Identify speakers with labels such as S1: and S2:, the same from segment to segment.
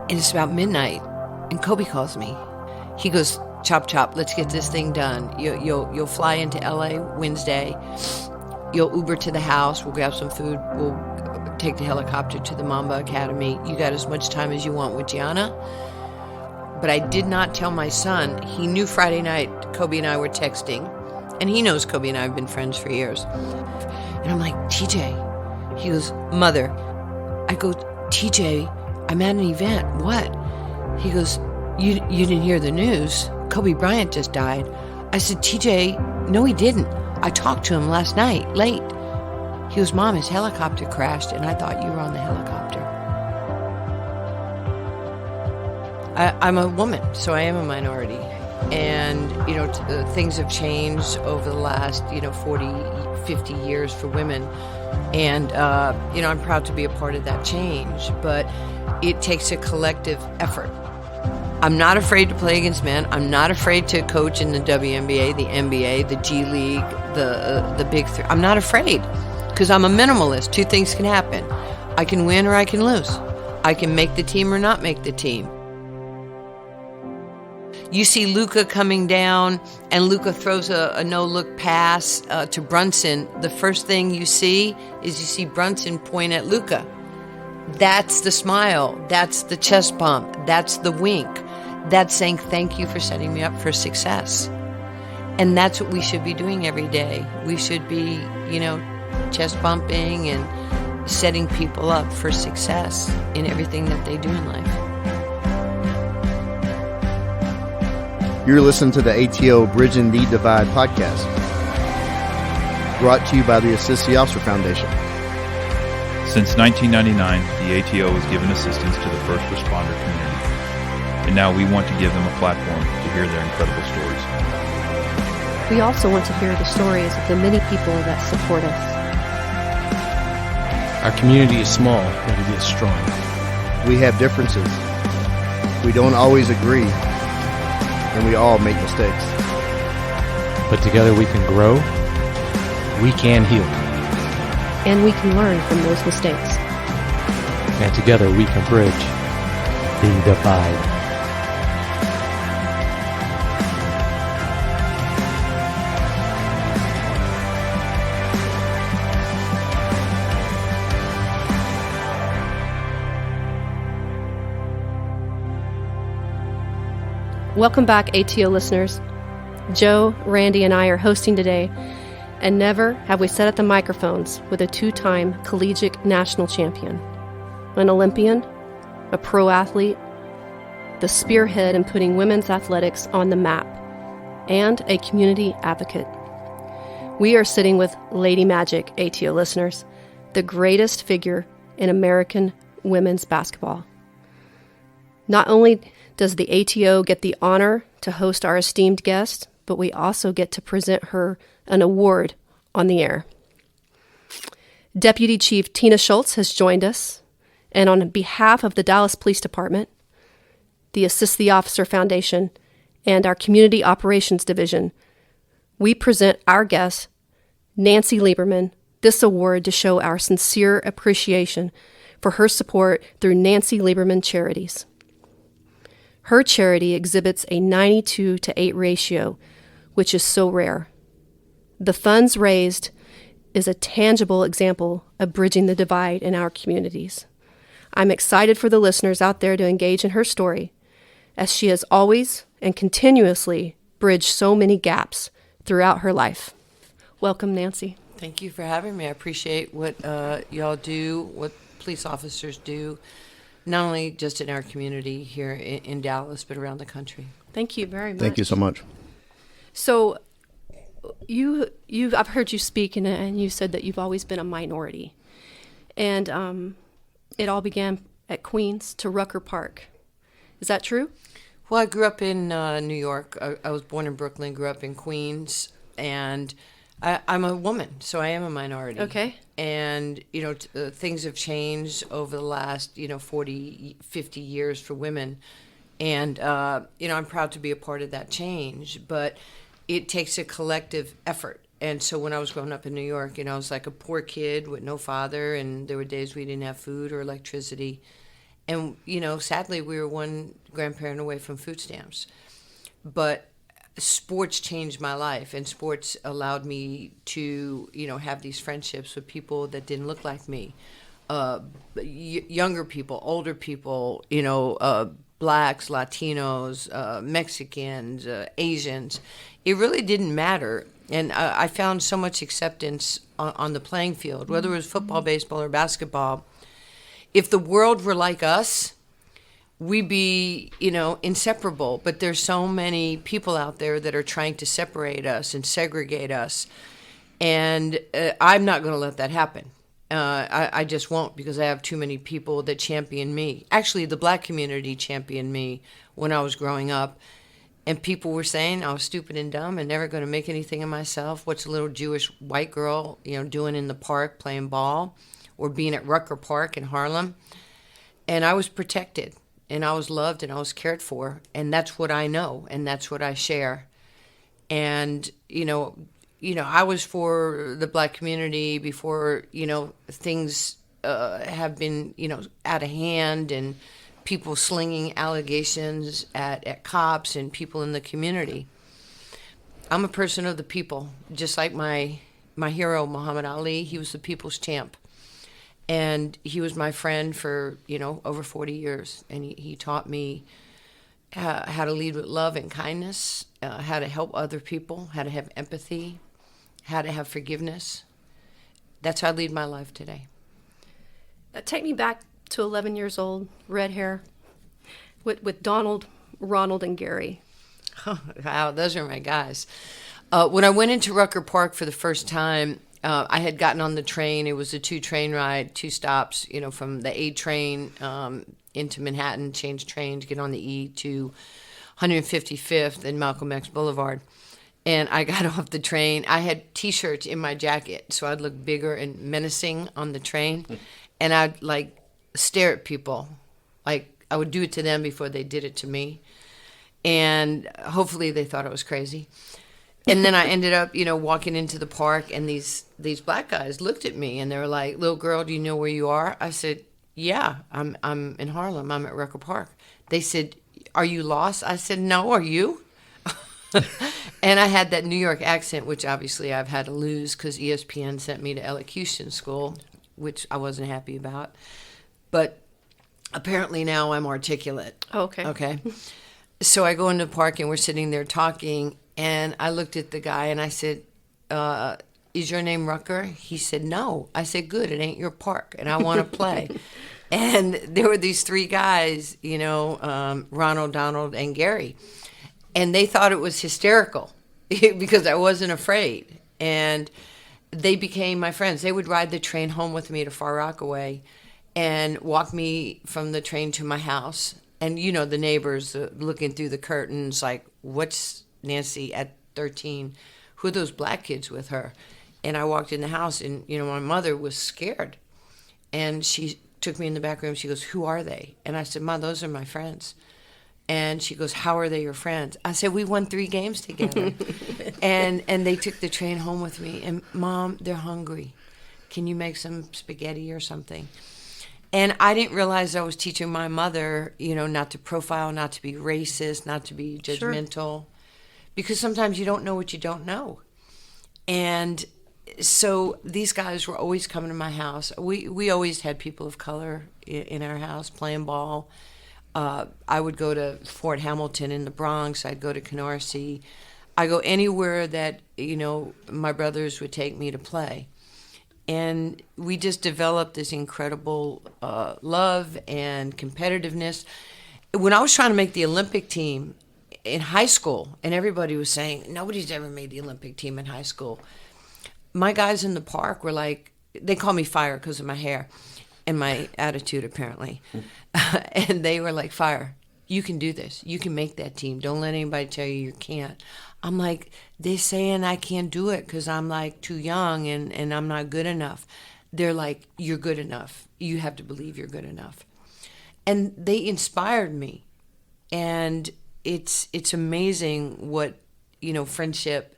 S1: And it's about midnight, and Kobe calls me. He goes, "Chop, chop, let's get this thing done. You'll fly into LA Wednesday. You'll Uber to the house. We'll grab some food. We'll take the helicopter to the Mamba Academy. You got as much time as you want with Gianna." But I did not tell my son. He knew Friday night Kobe and I were texting, and he knows Kobe and I have been friends for years. And I'm like, "TJ." He goes, "Mother." I go, "TJ, I'm at an event." "What?" He goes, you didn't hear the news. Kobe Bryant just died." I said, "TJ, no, he didn't. I talked to him last night, late." He goes, "Mom, his helicopter crashed, and I thought you were on the helicopter." I'm a woman, so I am a minority. And, things have changed over the last, 40, 50 years for women. And, I'm proud to be a part of that change. But it takes a collective effort. I'm not afraid to play against men. I'm not afraid to coach in the WNBA, the NBA, the G League, the Big Three. I'm not afraid because I'm a minimalist. Two things can happen. I can win or I can lose. I can make the team or not make the team. You see Luka coming down, and Luka throws a no-look pass to Brunson. The first thing you see Brunson point at Luka. That's the smile. That's the chest bump. That's the wink. That's saying, "Thank you for setting me up for success." And that's what we should be doing every day. We should be, chest bumping and setting people up for success in everything that they do in life.
S2: You're listening to the ATO Bridging the Divide podcast, brought to you by the Assist the Officer Foundation.
S3: Since 1999, the ATO has given assistance to the first responder community, and now we want to give them a platform to hear their incredible stories.
S4: We also want to hear the stories of the many people that support us.
S5: Our community is small, but it is strong.
S2: We have differences. We don't always agree, and we all make mistakes.
S5: But together we can grow, we can heal,
S4: And we can learn from those mistakes.
S5: and together we can bridge the divide.
S4: Welcome back, ATO listeners. Joe, Randy, and I are hosting today, and never have we sat at the microphones with a two-time collegiate national champion, an Olympian, a pro athlete, the spearhead in putting women's athletics on the map, and a community advocate. We are sitting with Lady Magic, ATO listeners, the greatest figure in American women's basketball. Not only does the ATO get the honor to host our esteemed guest, but we also get to present her an award on the air. Deputy Chief Tina Schultz has joined us, and on behalf of the Dallas Police Department, the Assist the Officer Foundation, and our Community Operations Division, we present our guest, Nancy Lieberman, this award to show our sincere appreciation for her support through Nancy Lieberman Charities. Her charity exhibits a 92-to-8 ratio, which is so rare. The funds raised is a tangible example of bridging the divide in our communities. I'm excited for the listeners out there to engage in her story, as she has always and continuously bridged so many gaps throughout her life. Welcome, Nancy.
S1: Thank you for having me. I appreciate what y'all do, what police officers do, not only just in our community here in Dallas, but around the country.
S4: Thank you very much.
S2: Thank you so much.
S4: So, I've heard you speak, and you said that you've always been a minority, and it all began at Queens to Rucker Park. Is that true?
S1: Well, I grew up in New York. I was born in Brooklyn, grew up in Queens, and I'm a woman, so I am a minority.
S4: Okay.
S1: And, things have changed over the last, 40, 50 years for women. And, I'm proud to be a part of that change. But it takes a collective effort. And so when I was growing up in New York, I was like a poor kid with no father, and there were days we didn't have food or electricity. And, sadly, we were one grandparent away from food stamps. But sports changed my life, and sports allowed me to, have these friendships with people that didn't look like me. Younger people, older people, blacks, Latinos, Mexicans, Asians. It really didn't matter. And I found so much acceptance on the playing field, whether it was football, baseball, or basketball. If the world were like us, we'd be, inseparable. But there's so many people out there that are trying to separate us and segregate us. And I'm not going to let that happen. I just won't, because I have too many people that champion me. Actually, the black community championed me when I was growing up. And people were saying I was stupid and dumb and never going to make anything of myself. What's a little Jewish white girl, doing in the park playing ball, or being at Rucker Park in Harlem? And I was protected, and I was loved, and I was cared for. And that's what I know, and that's what I share. And, I was for the black community before, things have been, out of hand, and people slinging allegations at cops and people in the community. I'm a person of the people, just like my hero, Muhammad Ali. He was the people's champ. And he was my friend for, over 40 years. And he taught me how to lead with love and kindness, how to help other people, how to have empathy, how to have forgiveness. That's how I lead my life today.
S4: Take me back to 11 years old, red hair, with Donald, Ronald, and Gary.
S1: Oh, wow, those are my guys. When I went into Rucker Park for the first time, I had gotten on the train. It was a 2-train ride, 2 stops, from the A train into Manhattan, change trains, get on the E to 155th and Malcolm X Boulevard. And I got off the train. I had T-shirts in my jacket, so I'd look bigger and menacing on the train. And I'd, stare at people. I would do it to them before they did it to me. And hopefully they thought I was crazy. And then I ended up, walking into the park, and these black guys looked at me, and they were like, "Little girl, do you know where you are?" I said, "Yeah, I'm in Harlem. I'm at Rucker Park." They said, "Are you lost?" I said, "No, are you?" And I had that New York accent, which obviously I've had to lose because ESPN sent me to elocution school, which I wasn't happy about. But apparently now I'm articulate.
S4: Oh, okay.
S1: Okay. So I go into the park, and we're sitting there talking, and I looked at the guy, and I said, "Is your name Rucker?" He said, "No." I said, "Good, it ain't your park, and I want to play." And there were these 3 guys, Ronald, Donald, and Gary. And they thought it was hysterical because I wasn't afraid. And they became my friends. They would ride the train home with me to Far Rockaway and walk me from the train to my house. And, the neighbors looking through the curtains like, "What's Nancy at 13? Who are those black kids with her?" And I walked in the house, and, my mother was scared. And she took me in the back room. She goes, "Who are they?" And I said, "Ma, those are my friends." And she goes, "How are they your friends?" I said, "We won 3 games together." and they took the train home with me. And, "Mom, they're hungry. Can you make some spaghetti or something?" And I didn't realize I was teaching my mother, not to profile, not to be racist, not to be judgmental. Sure. Because sometimes you don't know what you don't know. And so these guys were always coming to my house. We always had people of color in our house playing ball. I would go to Fort Hamilton in the Bronx. I'd go to Canarsie. I go anywhere that, my brothers would take me to play. And we just developed this incredible love and competitiveness. When I was trying to make the Olympic team in high school, and everybody was saying, "Nobody's ever made the Olympic team in high school," my guys in the park were like, they call me Fire because of my hair and my attitude, apparently. And they were like, "Fire, you can do this. You can make that team. Don't let anybody tell you can't." I'm like, they're saying I can't do it because I'm too young and I'm not good enough. They're like, "You're good enough. You have to believe you're good enough." And they inspired me. And it's amazing what, friendship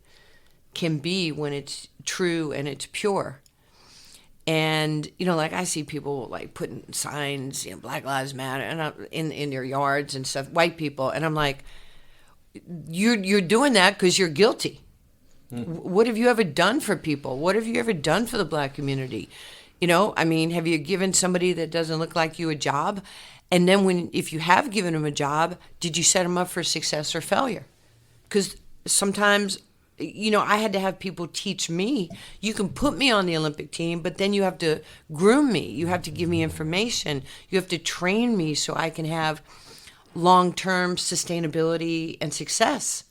S1: can be when it's true and it's pure. And, like I see people like putting signs, Black Lives Matter and in their yards and stuff, white people. And I'm like, you're doing that because you're guilty. What have you ever done for people? What have you ever done for the Black community? Have you given somebody that doesn't look like you a job? And then if you have given them a job, did you set them up for success or failure? Because sometimes, I had to have people teach me. You can put me on the Olympic team, but then you have to groom me. You have to give me information. You have to train me so I can have long-term sustainability and success.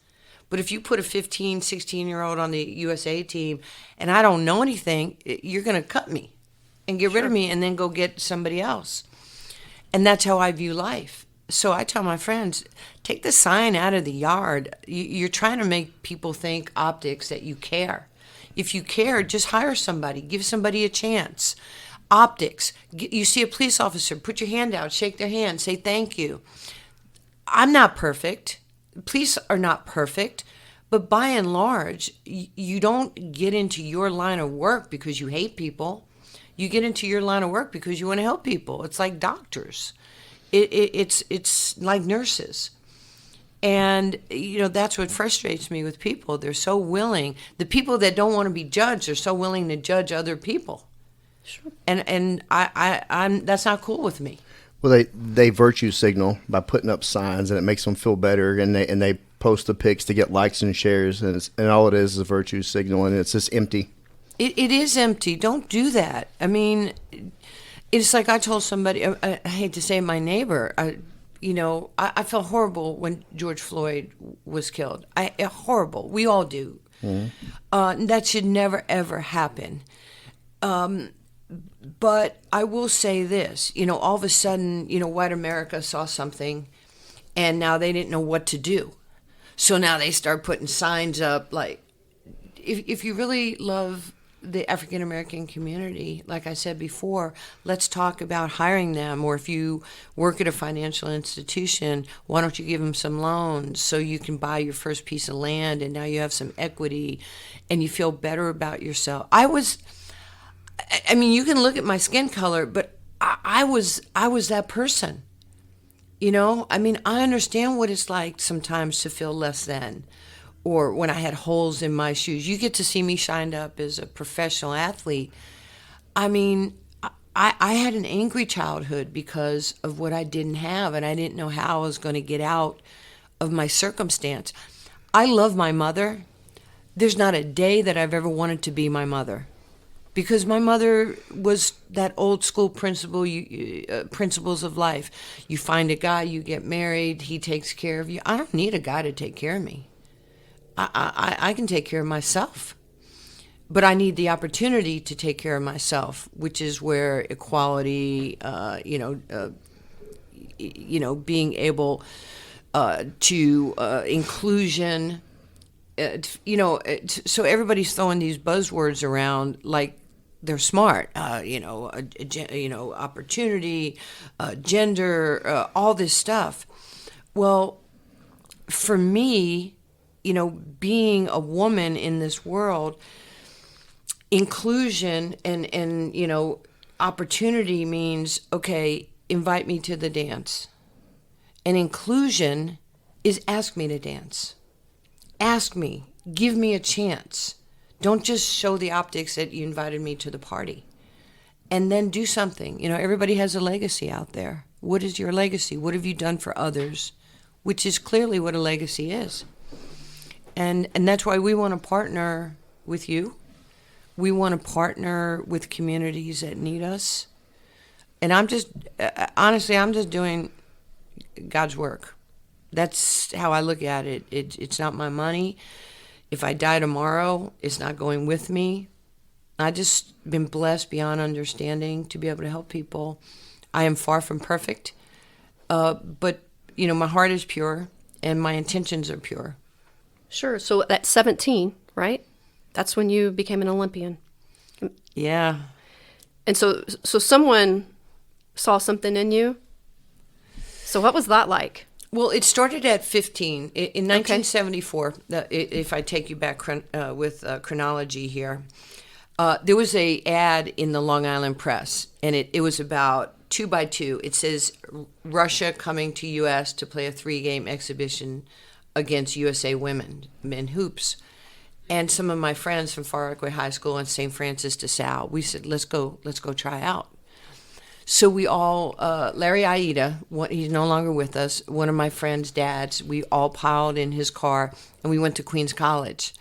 S1: But if you put a 15, 16-year-old on the USA team and I don't know anything, you're going to cut me and get rid of me and then go get somebody else. And that's how I view life. So I tell my friends, take the sign out of the yard. You're trying to make people think optics that you care. If you care, just hire somebody. Give somebody a chance. Optics. You see a police officer, put your hand out, shake their hand, say thank you. I'm not perfect. Police are not perfect. But by and large, you don't get into your line of work because you hate people. You get into your line of work because you want to help people. It's like doctors. It's like nurses. And, that's what frustrates me with people. They're so willing. The people that don't want to be judged are so willing to judge other people. Sure. And I'm that's not cool with me.
S2: Well, they virtue signal by putting up signs, and it makes them feel better, and they post the pics to get likes and shares, and all it is a virtue signal, and it's just empty.
S1: It is empty. Don't do that. It's like I told somebody, I hate to say my neighbor, I felt horrible when George Floyd was killed. Horrible. We all do. Mm-hmm. That should never, ever happen. But I will say this, all of a sudden, white America saw something and now they didn't know what to do. So now they start putting signs up like, if you really love the African American community, like I said before, let's talk about hiring them. Or if you work at a financial institution, why don't you give them some loans so you can buy your first piece of land and now you have some equity and you feel better about yourself. You can look at my skin color, but I was that person. I understand what it's like sometimes to feel less than. Or when I had holes in my shoes. You get to see me shined up as a professional athlete. I had an angry childhood because of what I didn't have, and I didn't know how I was going to get out of my circumstance. I love my mother. There's not a day that I've ever wanted to be my mother, because my mother was that old school principles of life. You find a guy, you get married, he takes care of you. I don't need a guy to take care of me. I can take care of myself, but I need the opportunity to take care of myself, which is where equality, being able to inclusion, so everybody's throwing these buzzwords around like they're smart, opportunity, gender, all this stuff. Well, for me, being a woman in this world, inclusion and opportunity means, okay, invite me to the dance. And inclusion is ask me to dance. Ask me, give me a chance. Don't just show the optics that you invited me to the party. And then do something. Everybody has a legacy out there. What is your legacy? What have you done for others? Which is clearly what a legacy is. And that's why we want to partner with you. We want to partner with communities that need us. And I'm just doing God's work. That's how I look at it. It's not my money. If I die tomorrow, it's not going with me. I just been blessed beyond understanding to be able to help people. I am far from perfect, but my heart is pure and my intentions are pure.
S4: Sure. So at 17, right? That's when you became an Olympian.
S1: Yeah.
S4: And so someone saw something in you. So what was that like?
S1: Well, it started at 15. In 1974, if I take you back with chronology here, There was a ad in the Long Island Press, and it was about 2x2. It says Russia coming to U.S. to play a 3-game exhibition against USA women men hoops. And some of my friends from Far Rockaway High School and St. Francis de Sales, we said, let's go try out. So we all, Larry Aida, he's no longer with us, one of my friend's dads, we all piled in his car, and we went to Queens College.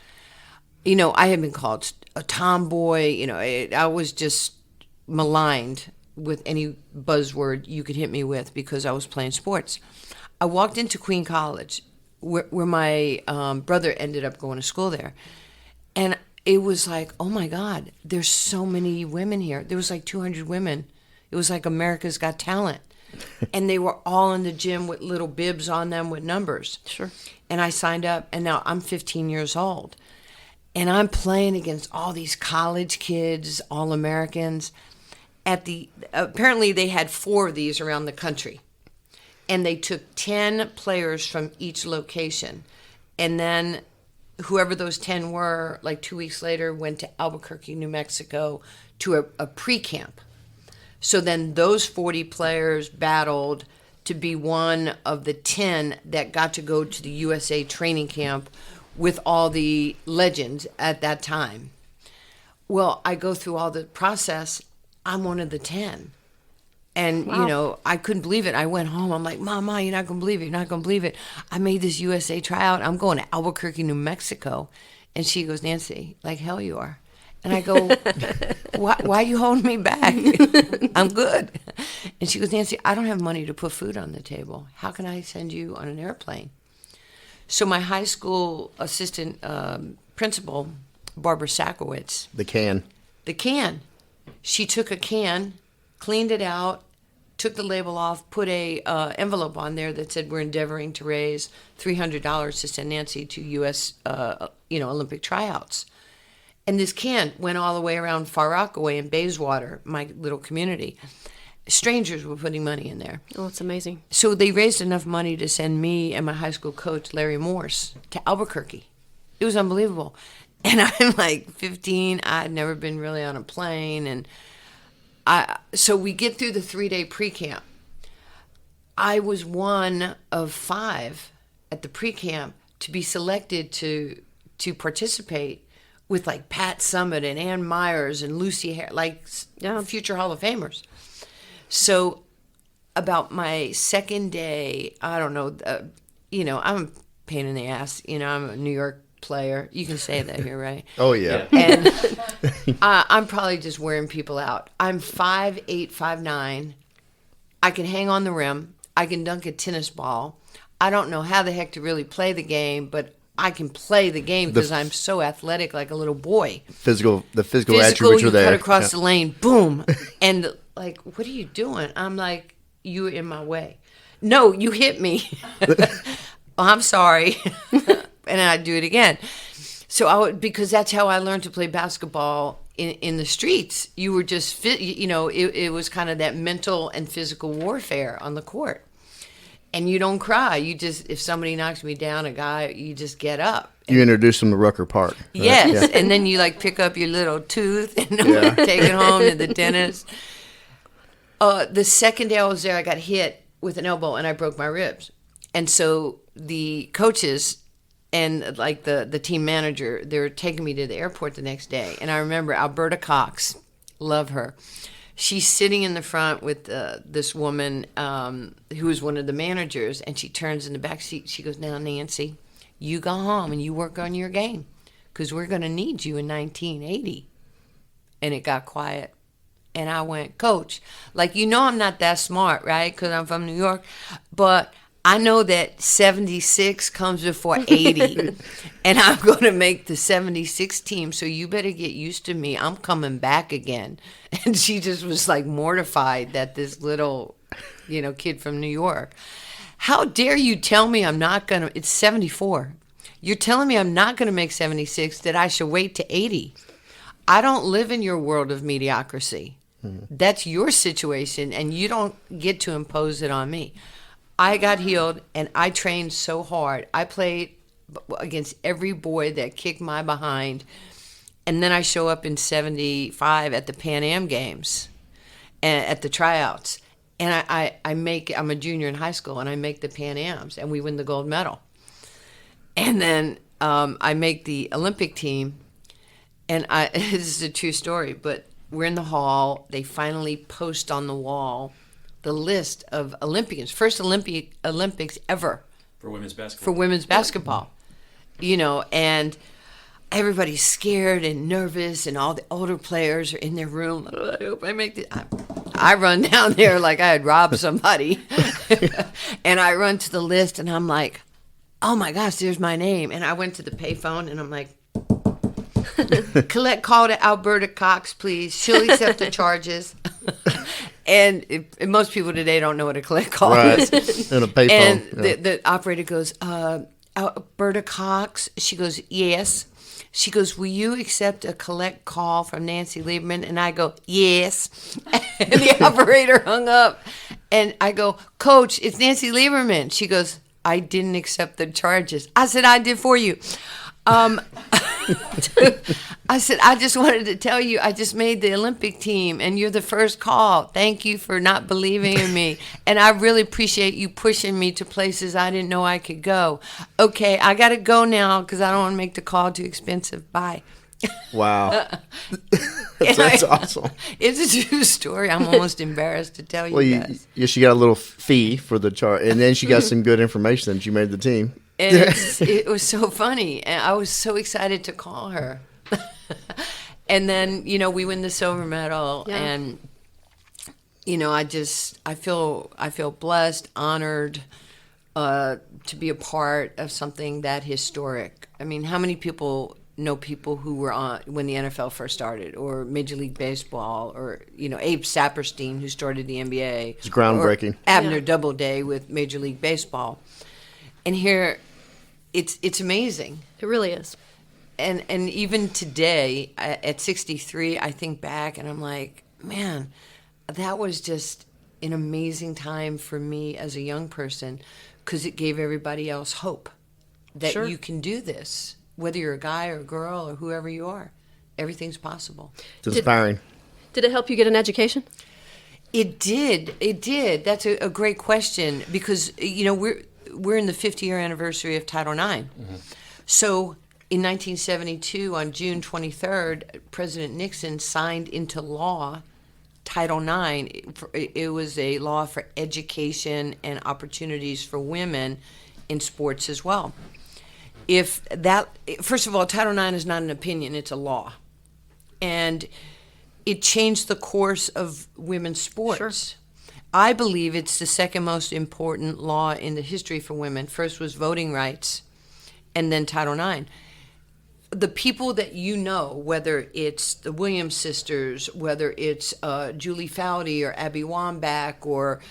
S1: I had been called a tomboy. I was just maligned with any buzzword you could hit me with because I was playing sports. I walked into Queen College, where my brother ended up going to school there. And it was like, oh my God, there's so many women here. There was like 200 women. It was like America's Got Talent. And they were all in the gym with little bibs on them with numbers.
S4: Sure.
S1: And I signed up, and now I'm 15 years old. And I'm playing against all these college kids, all Americans. Apparently they had 4 of these around the country. And they took 10 players from each location. And then whoever those 10 were, like 2 weeks later, went to Albuquerque, New Mexico to a pre-camp. So then those 40 players battled to be one of the 10 that got to go to the USA training camp with all the legends at that time. Well, I go through all the process. I'm one of the 10. And,
S4: Wow.
S1: I couldn't believe it. I went home. I'm like, Mama, you're not going to believe it. You're not going to believe it. I made this USA tryout. I'm going to Albuquerque, New Mexico. And she goes, Nancy, like hell you are. And I go, why are you holding me back? I'm good. And she goes, Nancy, I don't have money to put food on the table. How can I send you on an airplane? So my high school assistant principal, Barbara Sakowitz.
S2: The can.
S1: She took a can, cleaned it out, took the label off, put a envelope on there that said we're endeavoring to raise $300 to send Nancy to U.S. Olympic tryouts. And this can went all the way around Far Rockaway and Bayswater, my little community. Strangers were putting money in there.
S4: Oh, it's amazing.
S1: So they raised enough money to send me and my high school coach, Larry Morse, to Albuquerque. It was unbelievable. And I'm like 15. I'd never been really on a plane. And so we get through the 3-day pre-camp. I was one of 5 at the pre-camp to be selected to participate with like Pat Summitt and Ann Myers and Lucy Hare, future Hall of Famers. So about my second day, I don't know, I'm a pain in the ass. I'm a New York player. You can say that here, right?
S2: Oh, yeah.
S1: And I'm probably just wearing people out. I'm 5'8", 5'9". I can hang on the rim. I can dunk a tennis ball. I don't know how the heck to really play the game, but I can play the game because I'm so athletic like a little boy.
S2: The physical attributes
S1: you
S2: are there.
S1: cut across the lane, boom. And like, what are you doing? I'm like, you're in my way. No, you hit me. I'm sorry. And I'd do it again. So because that's how I learned to play basketball in the streets. You were just, it was kind of that mental and physical warfare on the court. And you don't cry. You just, if somebody knocks me down, a guy, you just get up.
S2: You introduce them to Rucker Park. Right?
S1: Yes, yeah. And then you pick up your little tooth and take it home to the dentist. The second day I was there, I got hit with an elbow and I broke my ribs. And so the coaches and the team manager, they were taking me to the airport the next day. And I remember Alberta Cox, love her. She's sitting in the front with this woman who was one of the managers, and she turns in the back seat. She goes, now, Nancy, you go home and you work on your game because we're going to need you in 1980. And it got quiet. And I went, Coach, I'm not that smart, right, because I'm from New York, but I know that 76 comes before 80, and I'm going to make the 76 team, so you better get used to me. I'm coming back again. And she just was mortified that this little, kid from New York. How dare you tell me I'm not going to, it's 74. You're telling me I'm not going to make 76, that I should wait to 80. I don't live in your world of mediocrity. That's your situation, and you don't get to impose it on me. I got healed, and I trained so hard. I played against every boy that kicked my behind. And then I show up in 75 at the Pan Am Games, at the tryouts. And I'm a junior in high school, and I make the Pan Ams, and we win the gold medal. And then I make the Olympic team, and this is a true story, but we're in the hall. They finally post on the wall the list of Olympians, first Olympics ever.
S6: For women's
S1: basketball. And everybody's scared and nervous, and all the older players are in their room. I hope I make it. I run down there like I had robbed somebody. And I run to the list, and I'm like, oh my gosh, there's my name. And I went to the payphone, and I'm like, collect call to Alberta Cox, please. She'll accept the charges. And most people today don't know what a collect call is.
S2: And a payphone.
S1: And the operator goes, Alberta Cox? She goes, yes. She goes, will you accept a collect call from Nancy Lieberman? And I go, yes. And the operator hung up. And I go, Coach, it's Nancy Lieberman. She goes, I didn't accept the charges. I said, I did for you. I said, I just wanted to tell you, I just made the Olympic team, and you're the first call. Thank you for not believing in me. And I really appreciate you pushing me to places I didn't know I could go. Okay, I got to go now because I don't want to make the call too expensive. Bye.
S2: Wow. That's awesome.
S1: It's a true story. I'm almost embarrassed to tell you guys.
S2: She got a little fee for the chart, and then she got some good information that she made the team.
S1: And it was so funny, and I was so excited to call her. And then, we win the silver medal, and I feel blessed, honored to be a part of something that historic. I mean, how many people know people who were on when the NFL first started, or Major League Baseball, or Abe Saperstein, who started the NBA?
S2: It's groundbreaking.
S1: Or Abner Doubleday with Major League Baseball, and here. It's amazing.
S4: It really is.
S1: And even today, at 63, I think back and I'm like, man, that was just an amazing time for me as a young person, because it gave everybody else hope that you can do this, whether you're a guy or a girl or whoever you are. Everything's possible.
S2: It's inspiring.
S4: Did it help you get an education?
S1: It did. It did. That's a great question, because, we're in the 50-year anniversary of Title IX. Mm-hmm. So in 1972, on June 23rd, President Nixon signed into law Title IX. It was a law for education and opportunities for women in sports as well. First of all, Title IX is not an opinion, it's a law. And it changed the course of women's sports. Sure. I believe it's the second most important law in the history for women. First was voting rights, and then Title IX. The people that whether it's the Williams sisters, whether it's Julie Foudy or Abby Wambach, or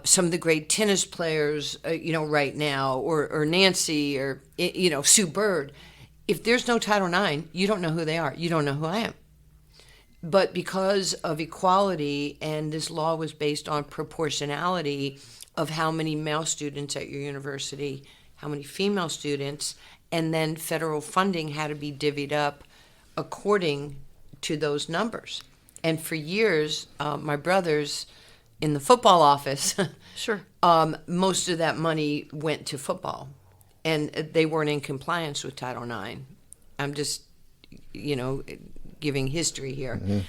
S1: some of the great tennis players, right now, or Nancy, or Sue Bird. If there's no Title IX, you don't know who they are. You don't know who I am. But because of equality, and this law was based on proportionality of how many male students at your university, how many female students, and then federal funding had to be divvied up according to those numbers. And for years, my brothers in the football office, most of that money went to football, and they weren't in compliance with Title IX. I'm just, giving history here. Mm-hmm.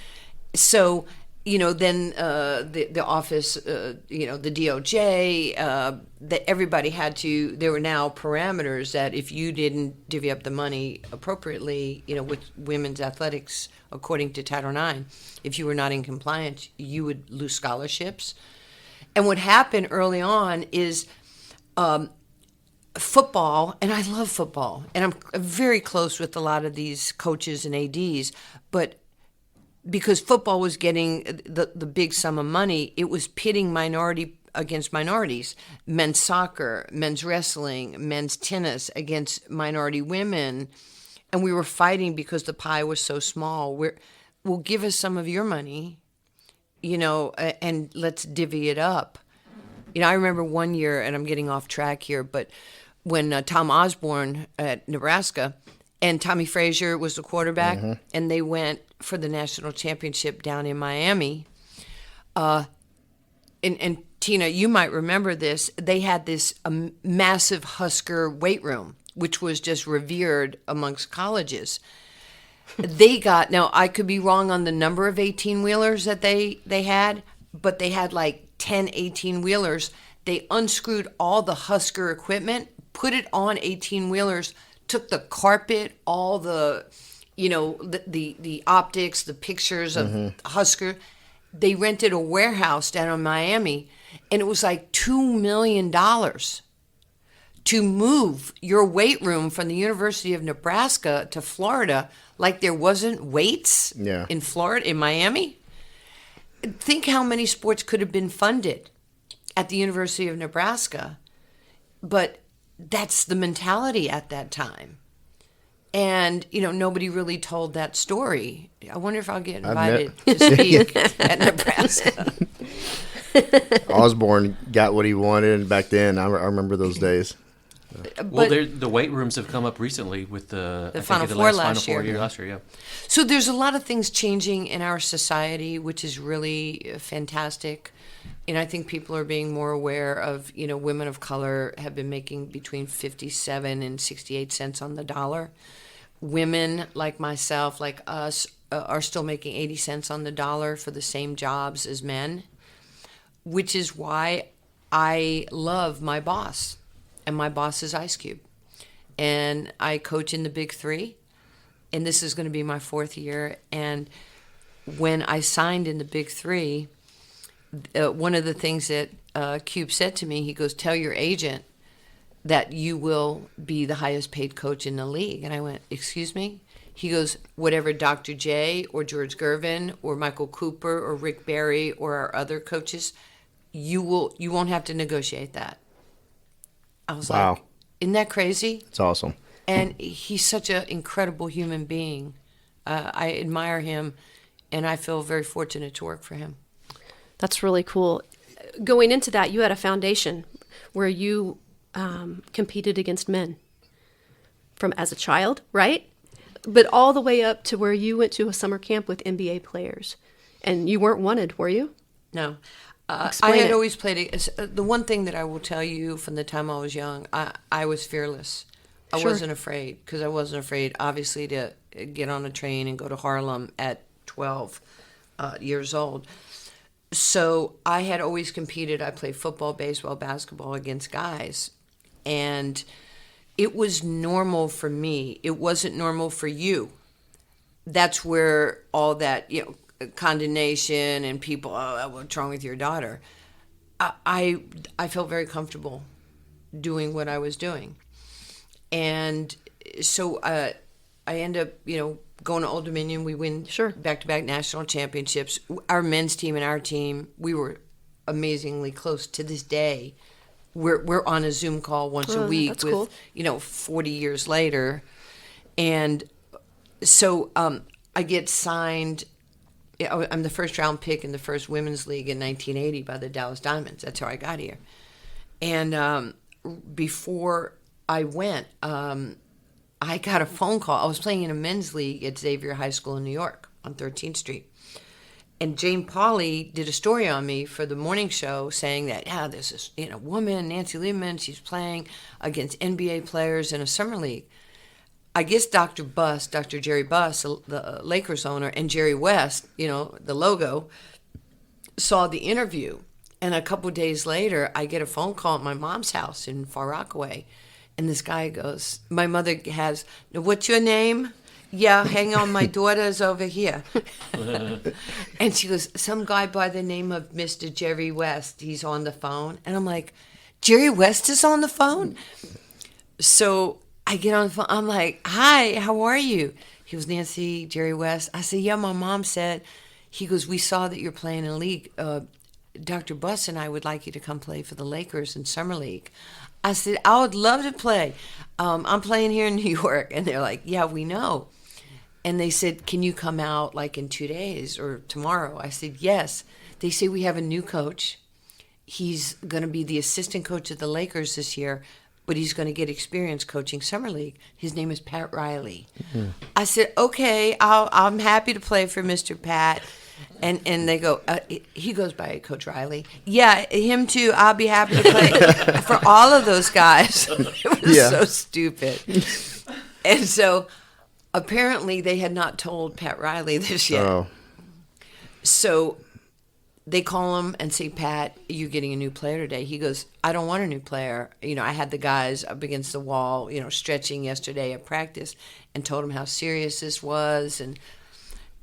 S1: So, then the office, the DOJ, that everybody there were now parameters that if you didn't divvy up the money appropriately, with women's athletics, according to Title IX, if you were not in compliance, you would lose scholarships. And what happened early on is football, and I love football, and I'm very close with a lot of these coaches and ADs, but because football was getting the big sum of money, it was pitting minority against minorities. Men's soccer, men's wrestling, men's tennis against minority women, and we were fighting because the pie was so small. Well, give us some of your money, and let's divvy it up. I remember one year, and I'm getting off track here, but when Tom Osborne at Nebraska, and Tommy Frazier was the quarterback, and they went for the national championship down in Miami. And Tina, you might remember this. They had this massive Husker weight room, which was just revered amongst colleges. They got, now I could be wrong on the number of 18-wheelers that they had, but they had like 10 18-wheelers. They unscrewed all the Husker equipment, put it on 18-wheelers, took the carpet, all the, the optics, the pictures of Husker. They rented a warehouse down in Miami, and it was like $2 million to move your weight room from the University of Nebraska to Florida, like there wasn't weights in Florida, in Miami. Think how many sports could have been funded at the University of Nebraska. But that's the mentality at that time. And, nobody really told that story. I wonder if I'll get invited to speak at Nebraska.
S2: Osborne got what he wanted back then. I remember those days.
S5: Well, the weight rooms have come up recently with the
S1: Final
S5: the
S1: Four
S5: last
S1: last
S5: Final Four
S1: year.
S5: last year, yeah.
S1: So there's a lot of things changing in our society, which is really fantastic. And I think people are being more aware of, women of color have been making between 57 and 68 cents on the dollar. Women like myself, like us, are still making 80 cents on the dollar for the same jobs as men, which is why I love my boss. And my boss is Ice Cube. And I coach in the Big Three. And this is going to be my 4th year. And when I signed in the Big Three, one of the things that Cube said to me, he goes, tell your agent that you will be the highest paid coach in the league. And I went, excuse me? He goes, whatever Dr. J or George Gervin or Michael Cooper or Rick Barry or our other coaches, you won't have to negotiate that. I was
S2: Wow.
S1: like, isn't that crazy?
S2: It's awesome.
S1: And he's such an incredible human being. I admire him, and I feel very fortunate to work for him.
S4: That's really cool. Going into that, you had a foundation where you competed against men from as a child, right? But all the way up to where you went to a summer camp with NBA players. And you weren't wanted, were you?
S1: No. I
S4: Explain
S1: had
S4: it.
S1: always played the one thing that I will tell you from the time I was young, I was fearless. I
S4: Sure.
S1: wasn't afraid, because I wasn't afraid, obviously, to get on a train and go to Harlem at 12 years old. So I had always competed. I played football, baseball, basketball against guys. And it was normal for me. It wasn't normal for you. That's where all that, condemnation and people, what's wrong with your daughter? I felt very comfortable doing what I was doing. And so I end up, going to Old Dominion. We win back-to-back national championships. Our men's team and our team, we were amazingly close to this day. We're on a Zoom call once a week
S4: that's
S1: with,
S4: cool.
S1: 40 years later. And so I get signed. I'm the first round pick in the first women's league in 1980 by the Dallas Diamonds. That's how I got here. And before I went, I got a phone call. I was playing in a men's league at Xavier High School in New York on 13th Street. And Jane Pauley did a story on me for the morning show saying that, there's this woman, Nancy Lieberman, she's playing against NBA players in a summer league. I guess Dr. Jerry Buss, the Lakers owner, and Jerry West, the logo, saw the interview. And a couple of days later, I get a phone call at my mom's house in Far Rockaway. And this guy goes, my mother has, what's your name? Yeah, hang on, my daughter's over here. And she goes, some guy by the name of Mr. Jerry West, he's on the phone. And I'm like, Jerry West is on the phone? So I get on the phone. I'm like, hi, how are you? He goes, Nancy, Jerry West. I said, yeah, my mom said. He goes, we saw that you're playing in a league. Dr. Buss and I would like you to come play for the Lakers in Summer League. I said, I would love to play. I'm playing here in New York. And they're like, yeah, we know. And they said, can you come out like in 2 days or tomorrow? I said, yes. They say we have a new coach. He's going to be the assistant coach of the Lakers this year. but he's going to get experience coaching summer league. His name is Pat Riley. I said, okay, I'm happy to play for Mr. Pat. And they go, he goes by Coach Riley. Yeah, him too. I'll be happy to play for all of those guys. It was so stupid. And so apparently they had not told Pat Riley this yet.
S2: Oh.
S1: So they call him and say, Pat, you're getting a new player today. He goes, I don't want a new player. I had the guys up against the wall, stretching yesterday at practice, and told them how serious this was. And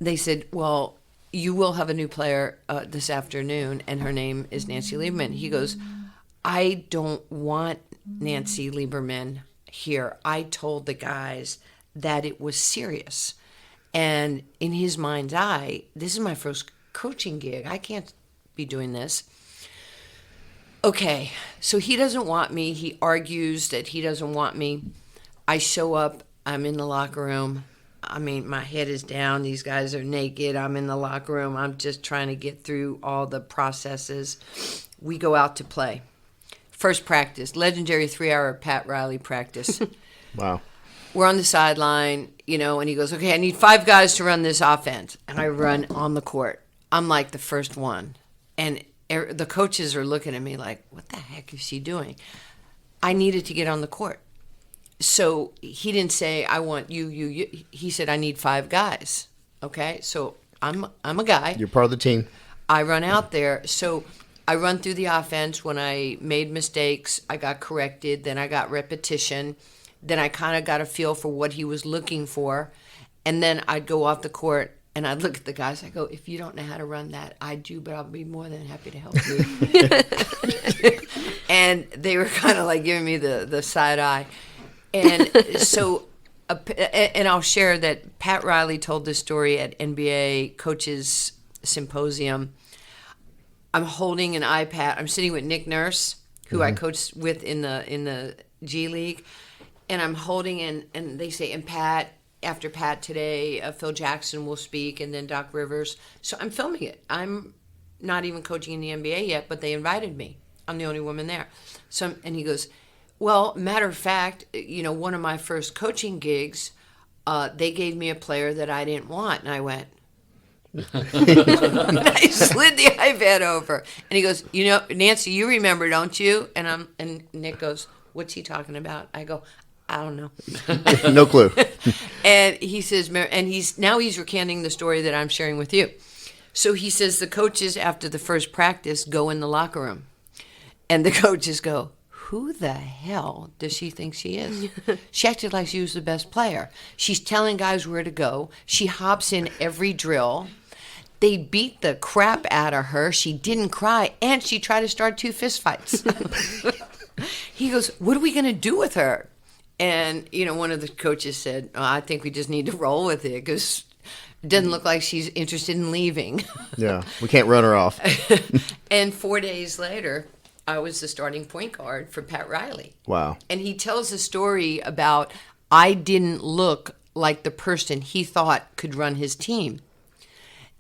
S1: they said, well, you will have a new player this afternoon, and her name is Nancy Lieberman. He goes, I don't want Nancy Lieberman here. I told the guys that it was serious. And in his mind's eye, this is my first coaching gig. I can't be doing this. Okay, so he doesn't want me. He argues that he doesn't want me. I show up. I'm in the locker room. My head is down. These guys are naked. I'm in the locker room. I'm just trying to get through all the processes. We go out to play. First practice, legendary 3-hour Pat Riley practice.
S2: Wow.
S1: We're on the sideline, and he goes, okay, I need 5 guys to run this offense. And I run on the court. I'm like the first one. And the coaches are looking at me like, what the heck is she doing? I needed to get on the court. So he didn't say, I want you. He said, I need 5 guys. Okay, so I'm a guy.
S2: You're part of the team.
S1: I run out there. So I run through the offense. When I made mistakes, I got corrected. Then I got repetition. Then I kind of got a feel for what he was looking for. And then I'd go off the court, and I'd look at the guys. I go, if you don't know how to run that, I do, but I'll be more than happy to help you. And they were kind of like giving me the side eye. And so, and I'll share that Pat Riley told this story at NBA Coaches Symposium. I'm holding an iPad. I'm sitting with Nick Nurse, who I coached with in the G League, and I'm holding and they say, and Pat, after Pat today, Phil Jackson will speak, and then Doc Rivers. So I'm filming it. I'm not even coaching in the NBA yet, but they invited me. I'm the only woman there. So, and he goes, well, matter of fact, one of my first coaching gigs, they gave me a player that I didn't want. And I went, and I slid the iPad over. And he goes, Nancy, you remember, don't you? And Nick goes, what's he talking about? I go, I don't know.
S2: No clue.
S1: And he says, and he's recanting the story that I'm sharing with you. So he says the coaches, after the first practice, go in the locker room. And the coaches go, who the hell does she think she is? She acted like she was the best player. She's telling guys where to go. She hops in every drill. They beat the crap out of her. She didn't cry, and she tried to start 2 fistfights. He goes, what are we going to do with her? And, one of the coaches said, I think we just need to roll with it because it doesn't look like she's interested in leaving.
S2: Yeah, we can't run her off.
S1: And 4 days later, I was the starting point guard for Pat Riley.
S2: Wow.
S1: And he tells a story about I didn't look like the person he thought could run his team.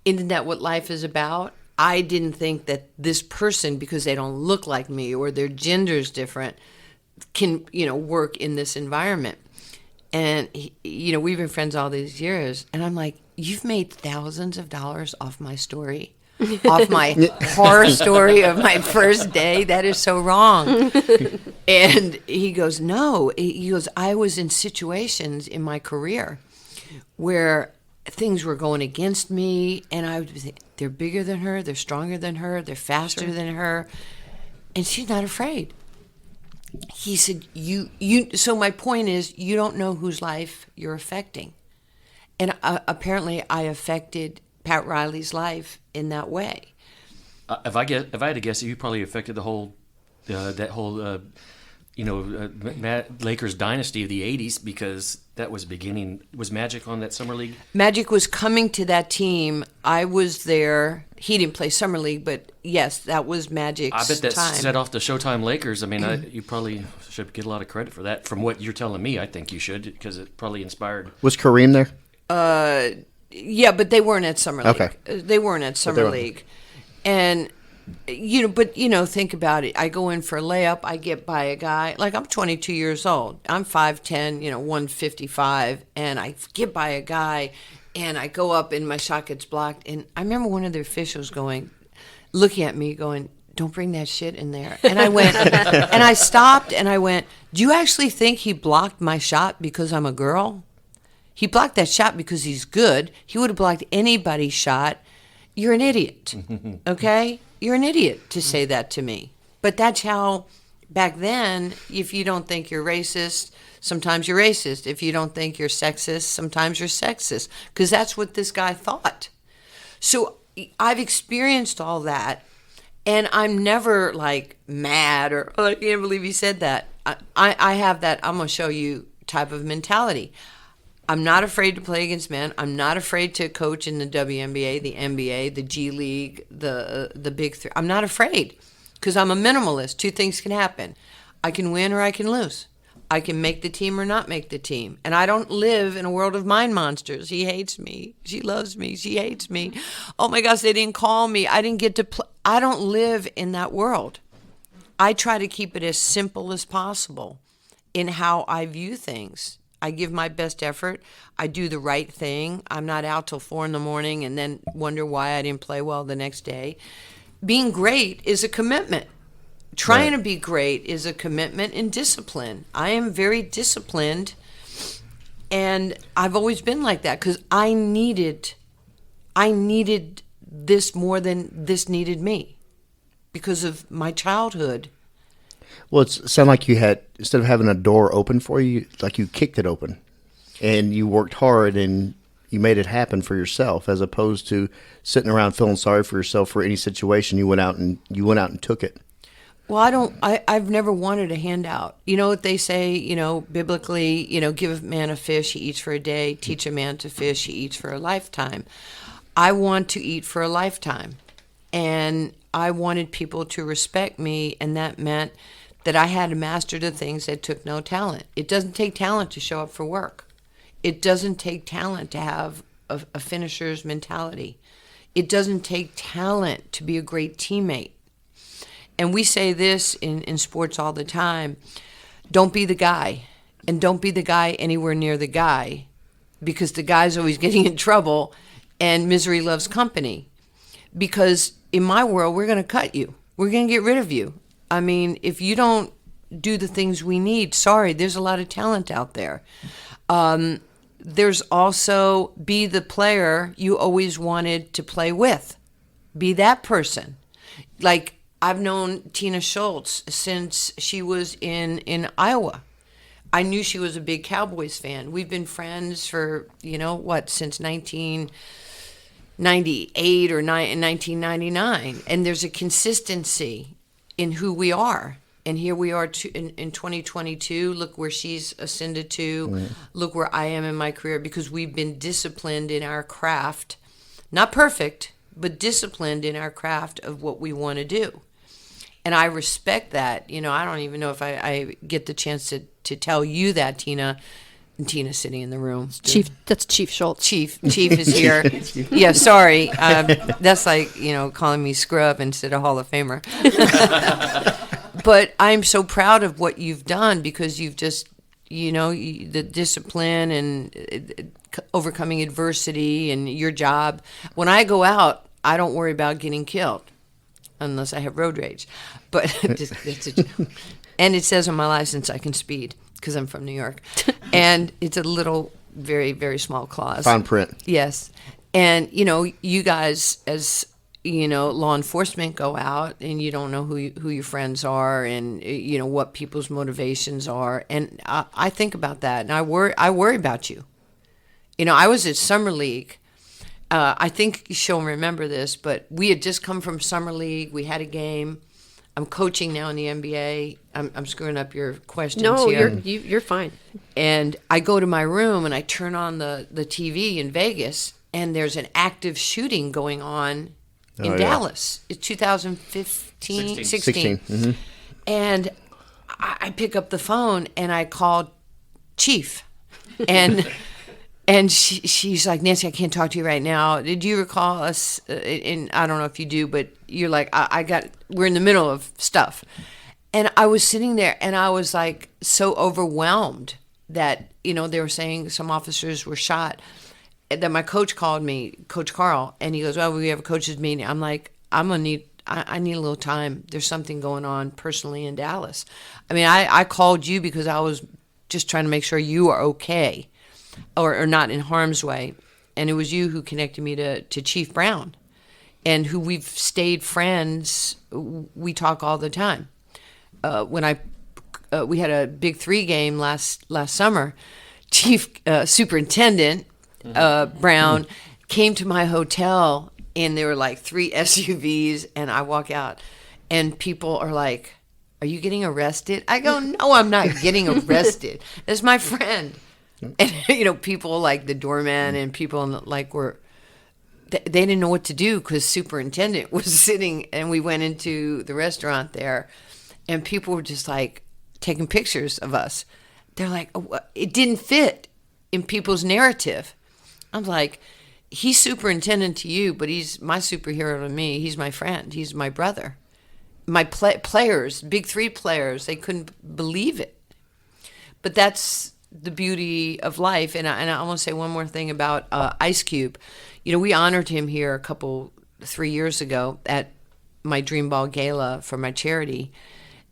S1: Isn't that what life is about? I didn't think that this person, because they don't look like me or their gender's different, can, work in this environment. And, we've been friends all these years. And I'm like, you've made thousands of dollars off my story. Off my horror story of my first day. That is so wrong. And he goes, no. He goes, I was in situations in my career where things were going against me, and I would think, they're bigger than her, they're stronger than her, they're faster than her, and she's not afraid. He said, you. So my point is, you don't know whose life you're affecting. And apparently I affected Pat Riley's life in that way.
S6: If I had to guess, you probably affected the whole Lakers dynasty of the '80s, because that was beginning. Was Magic on that summer league?
S1: Magic was coming to that team. I was there. He didn't play summer league, but yes, that was Magic's time.
S6: I bet that set off the Showtime Lakers. I mean, you probably should get a lot of credit for that. From what you're telling me, I think you should, because it probably inspired.
S2: Was Kareem there?
S1: Yeah, but they weren't at summer league.
S2: Okay.
S1: They weren't at summer league. And think about it. I go in for a layup. I get by a guy. Like, I'm 22 years old. I'm 5'10", 155. And I get by a guy, and I go up, and my shot gets blocked. And I remember one of the officials looking at me going, "Don't bring that shit in there." And I went, and I stopped, and I went, "Do you actually think he blocked my shot because I'm a girl? He blocked that shot because he's good. He would have blocked anybody's shot. You're an idiot, okay? You're an idiot to say that to me." But that's how, back then, if you don't think you're racist, sometimes you're racist. If you don't think you're sexist, sometimes you're sexist. Because that's what this guy thought. So I've experienced all that, and I'm never, like, mad or, "Oh, I can't believe he said that." I have that "I'm going to show you" type of mentality. I'm not afraid to play against men. I'm not afraid to coach in the WNBA, the NBA, the G League, the Big Three. I'm not afraid because I'm a minimalist. Two things can happen. I can win or I can lose. I can make the team or not make the team. And I don't live in a world of mind monsters. He hates me. She loves me. She hates me. Oh my gosh, they didn't call me. I didn't get to play. I don't live in that world. I try to keep it as simple as possible in how I view things. I give my best effort. I do the right thing. I'm not out till 4 a.m. and then wonder why I didn't play well the next day. Being great is a commitment. Trying to be great is a commitment and discipline. I am very disciplined, and I've always been like that because I needed this more than this needed me because of my childhood.
S2: Well, it sounded like you had, instead of having a door open for you, like you kicked it open, and you worked hard and you made it happen for yourself, as opposed to sitting around feeling sorry for yourself for any situation. You went out and took it.
S1: Well, I've never wanted a handout. You know what they say, biblically, give a man a fish, he eats for a day. Teach a man to fish, he eats for a lifetime. I want to eat for a lifetime. And I wanted people to respect me, and that meant that I had to master the things that took no talent. It doesn't take talent to show up for work. It doesn't take talent to have a finisher's mentality. It doesn't take talent to be a great teammate. And we say this in sports all the time: don't be the guy, and don't be the guy anywhere near the guy, because the guy's always getting in trouble, and misery loves company. Because in my world, we're going to cut you. We're going to get rid of you. I mean, if you don't do the things we need, sorry, there's a lot of talent out there. There's also be the player you always wanted to play with. Be that person. Like, I've known Tina Schultz since she was in Iowa. I knew she was a big Cowboys fan. We've been friends for, since 1998 or 1999. And there's a consistency in who we are. And here we are in 2022. Look where she's ascended to. Right. Look where I am in my career, because we've been disciplined in our craft. Not perfect, but disciplined in our craft of what we want to do. And I respect that. I don't even know if I get the chance to tell you that, Tina. And Tina's sitting in the room.
S4: That's Chief Schultz.
S1: Chief is here. Yeah, sorry. That's like, calling me scrub instead of Hall of Famer. But I'm so proud of what you've done, because you've just, the discipline and overcoming adversity and your job. When I go out, I don't worry about getting killed unless I have road rage. But and it says on my license I can speed, because I'm from New York. And it's a little, very, very small clause.
S2: Fine print.
S1: Yes. And, you guys, as, law enforcement, go out and you don't know who your friends are and, what people's motivations are. And I think about that, and I worry about you. I was at Summer League. I think she'll remember this, but we had just come from Summer League. We had a game. I'm coaching now in the NBA. I'm screwing up your questions here.
S4: No, you're fine.
S1: And I go to my room and I turn on the TV in Vegas, and there's an active shooting going on in Dallas. It's 2015, 16.
S2: Mm-hmm.
S1: And I pick up the phone and I call Chief, and And she's like, Nancy, I can't talk to you right now. Did you recall us? And I don't know if you do, but you're like, we're in the middle of stuff. And I was sitting there and I was like so overwhelmed that, they were saying some officers were shot. And then my coach called me, Coach Carl, and he goes, well, we have a coach's meeting. I'm like, I need a little time. There's something going on personally in Dallas. I mean, I called you because I was just trying to make sure you are okay. Or not in harm's way. And it was you who connected me to Chief Brown, and who we've stayed friends. We talk all the time. When we had a Big 3 game last summer, Chief Superintendent Brown came to my hotel, and there were like 3 SUVs, and I walk out, and people are like, "Are you getting arrested?" I go, "No, I'm not getting arrested. It's my friend." And people like the doorman and people like they didn't know what to do because superintendent was sitting, and we went into the restaurant there, and people were just like taking pictures of us. They're like, oh, it didn't fit in people's narrative. I'm like, he's superintendent to you, but he's my superhero to me. He's my friend. He's my brother. My players, Big 3 players, they couldn't believe it. But that's the beauty of life. And I want to say one more thing about Ice Cube. We honored him here 3 years ago at my Dream Ball Gala for my charity.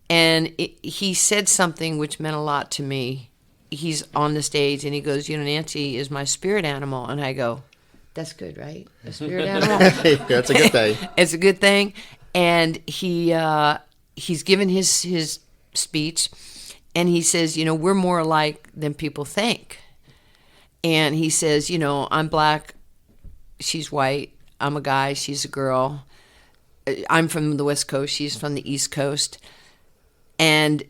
S1: And he said something which meant a lot to me. He's on the stage and he goes, Nancy is my spirit animal. And I go, that's good, right? A spirit animal?
S2: That's a good thing.
S1: It's a good thing. And he's given his speech. And he says, we're more alike than people think. And he says, I'm black, she's white, I'm a guy, she's a girl. I'm from the West Coast, she's from the East Coast. And,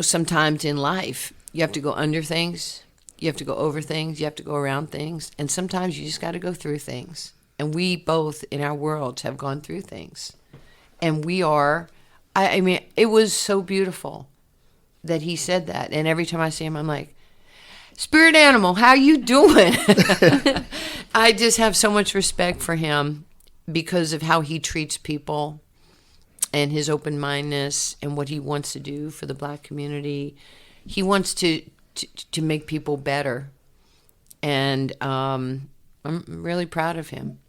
S1: sometimes in life, you have to go under things, you have to go over things, you have to go around things. And sometimes you just got to go through things. And we both in our worlds have gone through things. And we are, I mean, it was so beautiful that he said that. And every time I see him, I'm like, spirit animal, how you doing? I just have so much respect for him because of how he treats people and his open-mindedness and what he wants to do for the black community. He wants to make people better. And I'm really proud of him.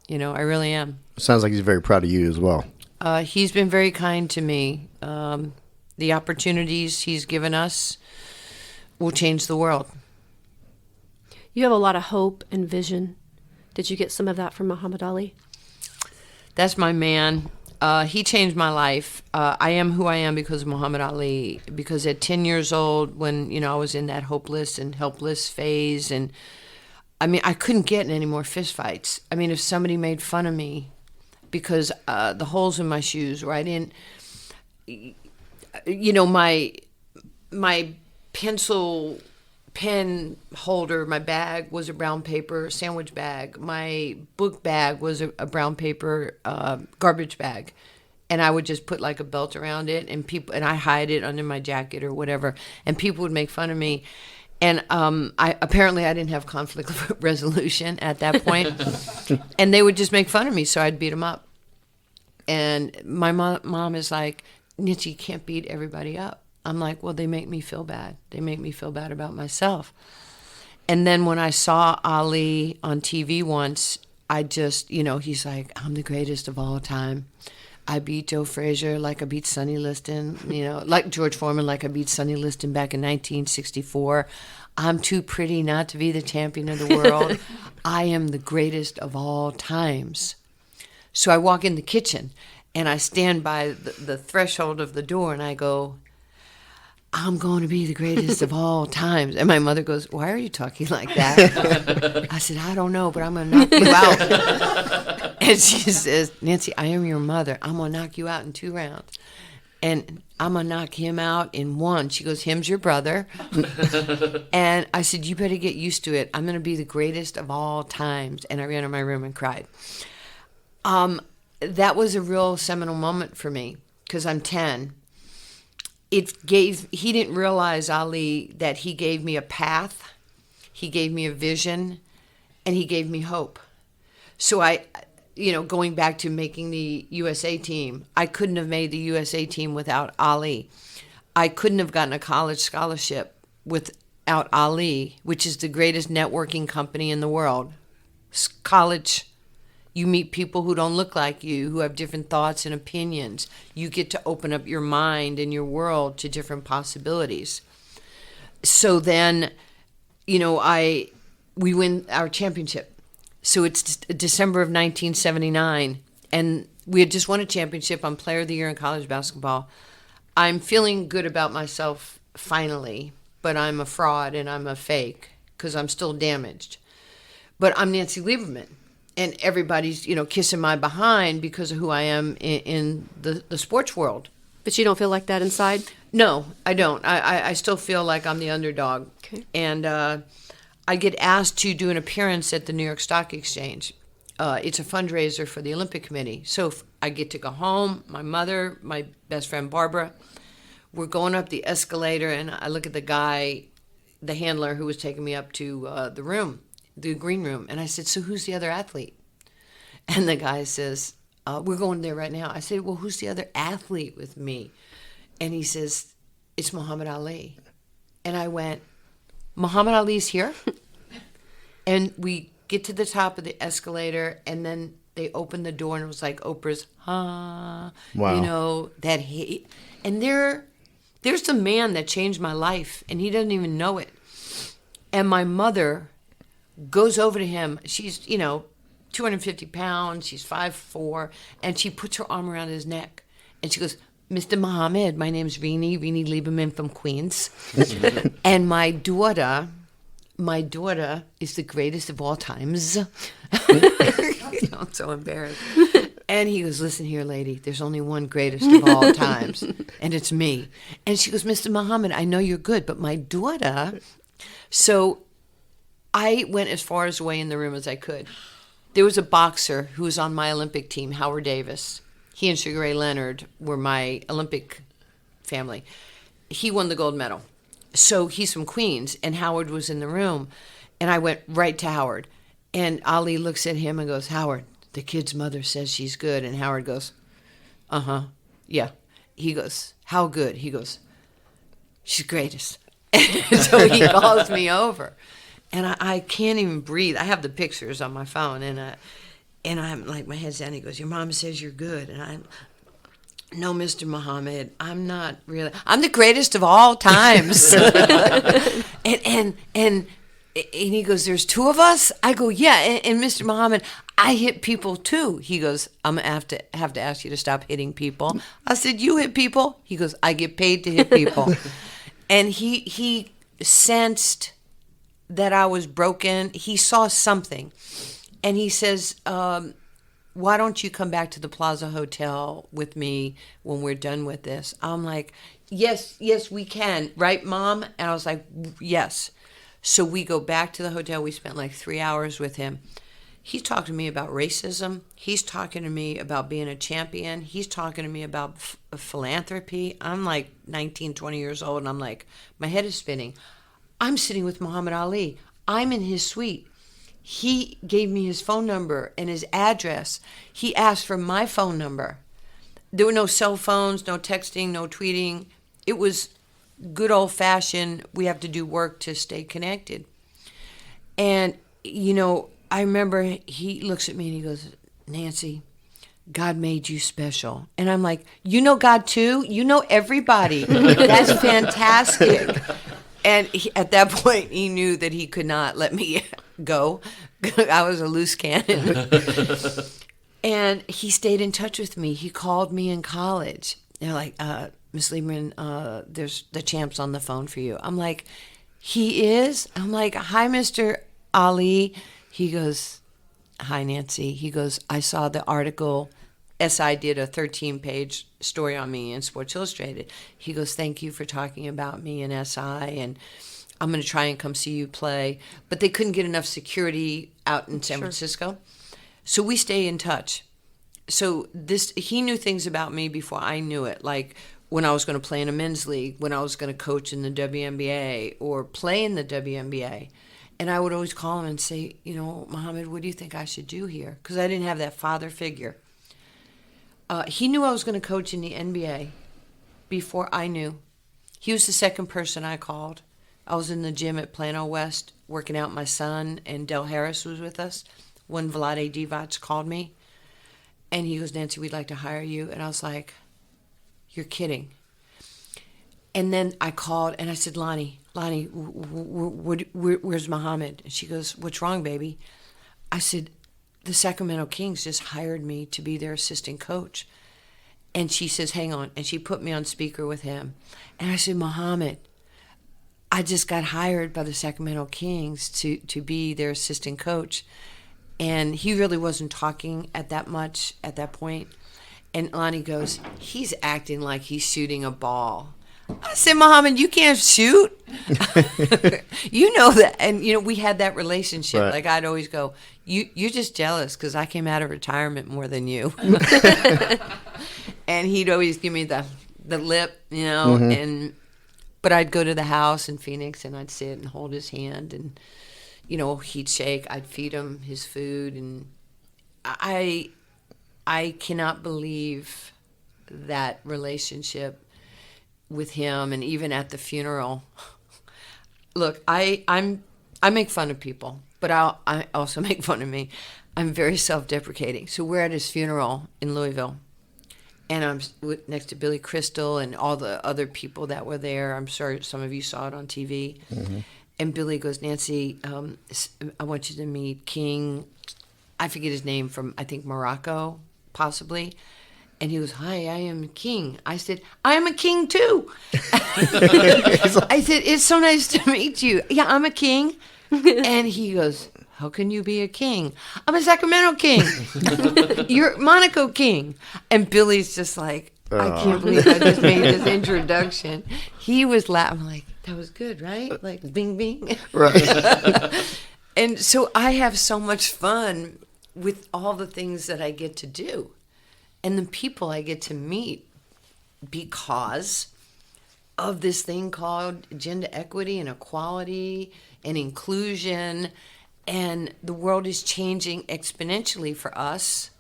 S1: I really am.
S2: Sounds like he's very proud of you as well.
S1: He's been very kind to me. The opportunities he's given us will change the world.
S4: You have a lot of hope and vision. Did you get some of that from Muhammad Ali?
S1: That's my man. He changed my life. I am who I am because of Muhammad Ali. Because at 10 years old, when I was in that hopeless and helpless phase, and I couldn't get in any more fistfights. If somebody made fun of me because the holes in my shoes, where I didn't. My pencil pen holder, my bag was a brown paper sandwich bag. My book bag was a brown paper garbage bag. And I would just put like a belt around it, and I hide it under my jacket or whatever. And people would make fun of me. And I didn't have conflict resolution at that point. And they would just make fun of me, so I'd beat them up. And my mom is like, Nancy, you can't beat everybody up. I'm like, well, they make me feel bad. They make me feel bad about myself. And then when I saw Ali on TV once, I just, he's like, I'm the greatest of all time. I beat Joe Frazier like I beat Sonny Liston, like George Foreman, like I beat Sonny Liston back in 1964. I'm too pretty not to be the champion of the world. I am the greatest of all times. So I walk in the kitchen and I stand by the threshold of the door and I go, I'm going to be the greatest of all times. And my mother goes, why are you talking like that? I said, I don't know, but I'm going to knock you out. And she says, Nancy, I am your mother. I'm going to knock you out in 2 rounds. And I'm going to knock him out in 1. She goes, him's your brother. And I said, you better get used to it. I'm going to be the greatest of all times. And I ran in my room and cried. That was a real seminal moment for me because I'm 10. He didn't realize, Ali, that he gave me a path. he gave me a vision, and he gave me hope. So going back to making the USA team, I couldn't have made the USA team without Ali. I couldn't have gotten a college scholarship without Ali, which is the greatest networking company in the world. College, you meet people who don't look like you, who have different thoughts and opinions. You get to open up your mind and your world to different possibilities. So then, we win our championship. So it's December of 1979, and we had just won a championship. I'm Player of the Year in college basketball. I'm feeling good about myself finally, but I'm a fraud and I'm a fake because I'm still damaged. But I'm Nancy Lieberman, and everybody's, kissing my behind because of who I am in the sports world.
S4: But you don't feel like that inside?
S1: No, I don't. I still feel like I'm the underdog.
S4: Okay.
S1: And I get asked to do an appearance at the New York Stock Exchange. It's a fundraiser for the Olympic Committee. So I get to go home. My mother, my best friend Barbara, we're going up the escalator, and I look at the guy, the handler who was taking me up to the green room, and I said, "So who's the other athlete?" And the guy says, "We're going there right now." I said, "Well, who's the other athlete with me?" And he says, "It's Muhammad Ali." And I went, "Muhammad Ali's here?" And we get to the top of the escalator, and then they open the door, and it was like Oprah's,
S2: Wow.
S1: that hate. And there's the man that changed my life, and he doesn't even know it. And my mother goes over to him. She's, 250 pounds. She's 5'4", and she puts her arm around his neck, and she goes, "Mr. Muhammad, my name's Rini Lieberman from Queens." And my daughter is the greatest of all times. I'm so embarrassed. And he goes, "Listen here, lady, there's only one greatest of all times, and it's me." And she goes, "Mr. Muhammad, I know you're good, but my daughter..." So I went as far away in the room as I could. There was a boxer who was on my Olympic team, Howard Davis. He and Sugar Ray Leonard were my Olympic family. He won the gold medal. So he's from Queens, and Howard was in the room. And I went right to Howard. And Ali looks at him and goes, "Howard, the kid's mother says she's good." And Howard goes, "Uh-huh, yeah." He goes, "How good?" He goes, "She's greatest." So he calls me over. And I can't even breathe. I have the pictures on my phone, and I'm like, my head's down. He goes, "Your mom says you're good." And I'm, "No, Mr. Muhammad, I'm not really. I'm the greatest of all times." and he goes, "There's two of us?" I go, "Yeah." And Mr. Muhammad, I hit people too. He goes, "I'm gonna have to ask you to stop hitting people." I said, "You hit people?" He goes, "I get paid to hit people." And he sensed that I was broken. He saw something. And he says, "Why don't you come back to the Plaza Hotel with me when we're done with this?" I'm like, yes, we can. Right, Mom? And I was like, yes. So we go back to the hotel. We spent like 3 hours with him. He's talking to me about racism. He's talking to me about being a champion. He's talking to me about philanthropy. I'm like 19, 20 years old, and I'm like, my head is spinning. I'm sitting with Muhammad Ali. I'm in his suite. He gave me his phone number and his address. He asked for my phone number. There were no cell phones, no texting, no tweeting. It was good old-fashioned, we have to do work to stay connected. And, I remember he looks at me and he goes, "Nancy, God made you special." And I'm like, "You know God too? You know everybody. That's fantastic." And at that point, he knew that he could not let me go. I was a loose cannon. And he stayed in touch with me. He called me in college. They're like, "Miss Lieberman, there's the champ's on the phone for you." I'm like, "He is?" I'm like, "Hi, Mr. Ali." He goes, "Hi, Nancy." He goes, "I saw the article. SI did a 13-page story on me in Sports Illustrated." He goes, "Thank you for talking about me in SI, and I'm going to try and come see you play." But they couldn't get enough security out in San Francisco. So we stay in touch. So he knew things about me before I knew it, like when I was going to play in a men's league, when I was going to coach in the WNBA or play in the WNBA. And I would always call him and say, Muhammad, what do you think I should do here? Because I didn't have that father figure. He knew I was going to coach in the NBA before I knew. He was the second person I called. I was in the gym at Plano West working out my son, and Del Harris was with us when Vlade Divac called me. And he goes, Nancy, we'd like to hire you. And I was like, you're kidding. And then I called and I said, Lonnie, where's Muhammad? And she goes, what's wrong, baby? I said, the Sacramento Kings just hired me to be their assistant coach. And she says, hang on. And she put me on speaker with him. And I said, Muhammad, I just got hired by the Sacramento Kings to be their assistant coach. And he really wasn't talking at that much at that point. And Lonnie goes, he's acting like he's shooting a ball. I said, Muhammad, you can't shoot. You know that. And, we had that relationship.
S2: Right.
S1: Like, I'd always go, you're just jealous because I came out of retirement more than you. And he'd always give me the lip, but I'd go to the house in Phoenix and I'd sit and hold his hand and, he'd shake. I'd feed him his food. And I cannot believe that relationship with him, and even at the funeral. Look, I make fun of people, but I also make fun of me. I'm very self-deprecating. So we're at his funeral in Louisville, and I'm next to Billy Crystal and all the other people that were there. I'm sure some of you saw it on TV. Mm-hmm. And Billy goes, Nancy, I want you to meet King. I forget his name, from, I think, Morocco, possibly. And he goes, hi, I am King. I said, I am a king too. I said, it's so nice to meet you. Yeah, I'm a king. And he goes, how can you be a king? I'm a Sacramento king. You're Monaco king. And Billy's just like, I can't believe I just made this introduction. He was laughing. I'm like, that was good, right? Like, bing, bing.
S2: Right.
S1: And so I have so much fun with all the things that I get to do and the people I get to meet because of this thing called gender equity and equality and inclusion. And the world is changing exponentially for us.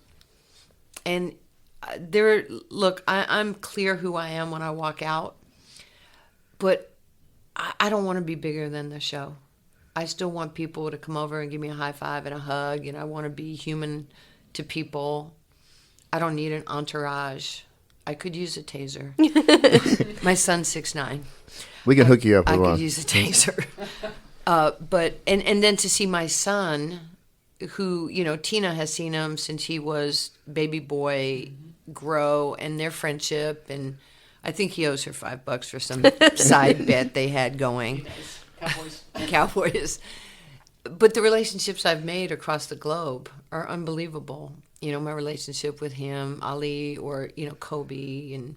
S1: And I'm clear who I am when I walk out, but I don't want to be bigger than the show. I still want people to come over and give me a high five and a hug, and I want to be human to people. I don't need an entourage. I could use a taser. My son's 6'9".
S2: We can hook you up with
S1: I
S2: one.
S1: could use a taser. But then to see my son, who, Tina has seen him since he was baby boy, grow, and their friendship, and I think he owes her $5 for some side bet they had going. Cowboys. But the relationships I've made across the globe are unbelievable. My relationship with him, Ali, or, Kobe. And,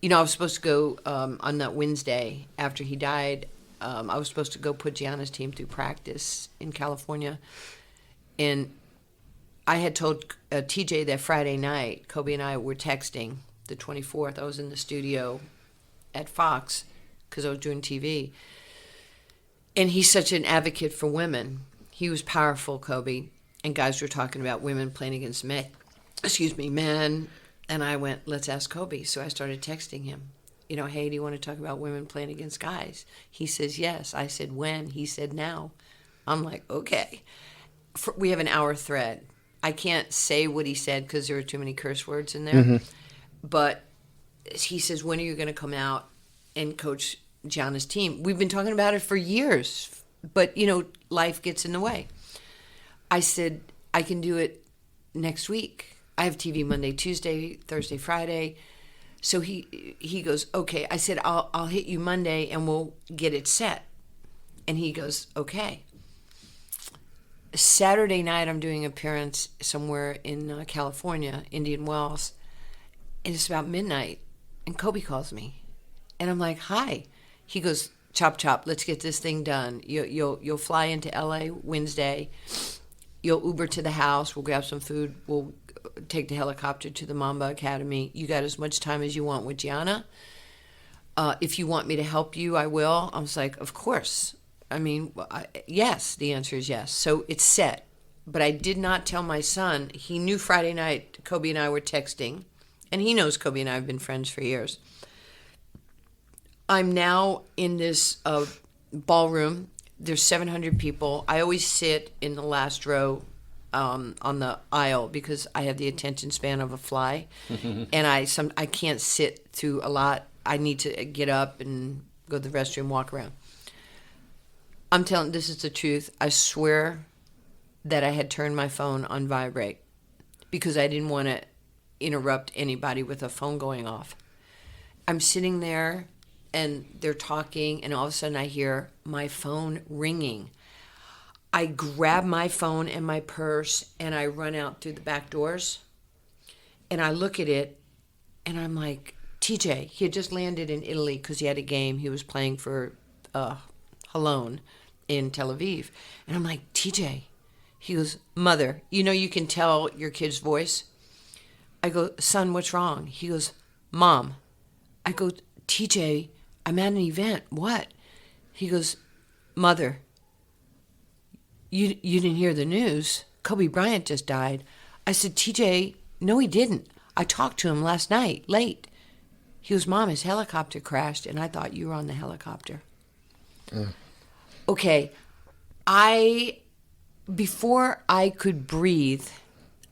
S1: I was supposed to go on that Wednesday after he died. I was supposed to go put Gianna's team through practice in California. And I had told TJ that Friday night, Kobe and I were texting the 24th. I was in the studio at Fox because I was doing TV. And he's such an advocate for women. He was powerful, Kobe. And guys were talking about women playing against men. And I went, let's ask Kobe. So I started texting him. Hey, do you want to talk about women playing against guys? He says, yes. I said, when? He said, now. I'm like, okay. We have an hour thread. I can't say what he said because there were too many curse words in there. Mm-hmm. But he says, when are you going to come out and coach Gianna's team? We've been talking about it for years, but, life gets in the way. I said, I can do it next week. I have TV Monday, Tuesday, Thursday, Friday. So he goes, okay. I said, I'll hit you Monday and we'll get it set. And he goes, okay. Saturday night, I'm doing an appearance somewhere in California, Indian Wells, and it's about midnight, and Kobe calls me, and I'm like, hi. He goes, chop, chop, let's get this thing done. You'll fly into LA Wednesday. You'll Uber to the house. We'll grab some food. We'll take the helicopter to the Mamba Academy. You got as much time as you want with Gianna. If you want me to help you, I will. I was like, of course. I mean, yes, the answer is yes. So it's set. But I did not tell my son. He knew Friday night Kobe and I were texting, and he knows Kobe and I have been friends for years. I'm now in this ballroom. There's 700 people. I always sit in the last row on the aisle because I have the attention span of a fly, and I can't sit through a lot. I need to get up and go to the restroom, walk around. I'm telling, this is the truth. I swear that I had turned my phone on vibrate because I didn't want to interrupt anybody with a phone going off. I'm sitting there and they're talking, and all of a sudden I hear my phone ringing. I grab my phone and my purse and I run out through the back doors, and I look at it and I'm like, TJ, he had just landed in Italy because he had a game. He was playing for Halone in Tel Aviv. And I'm like, TJ. He goes, Mother, you can tell your kid's voice. I go, son, what's wrong? He goes, Mom. I go, TJ, I'm at an event. What? He goes, Mother, you didn't hear the news. Kobe Bryant just died. I said, TJ, no, he didn't. I talked to him last night, late. He goes, Mom, his helicopter crashed, and I thought you were on the helicopter. Okay, before I could breathe,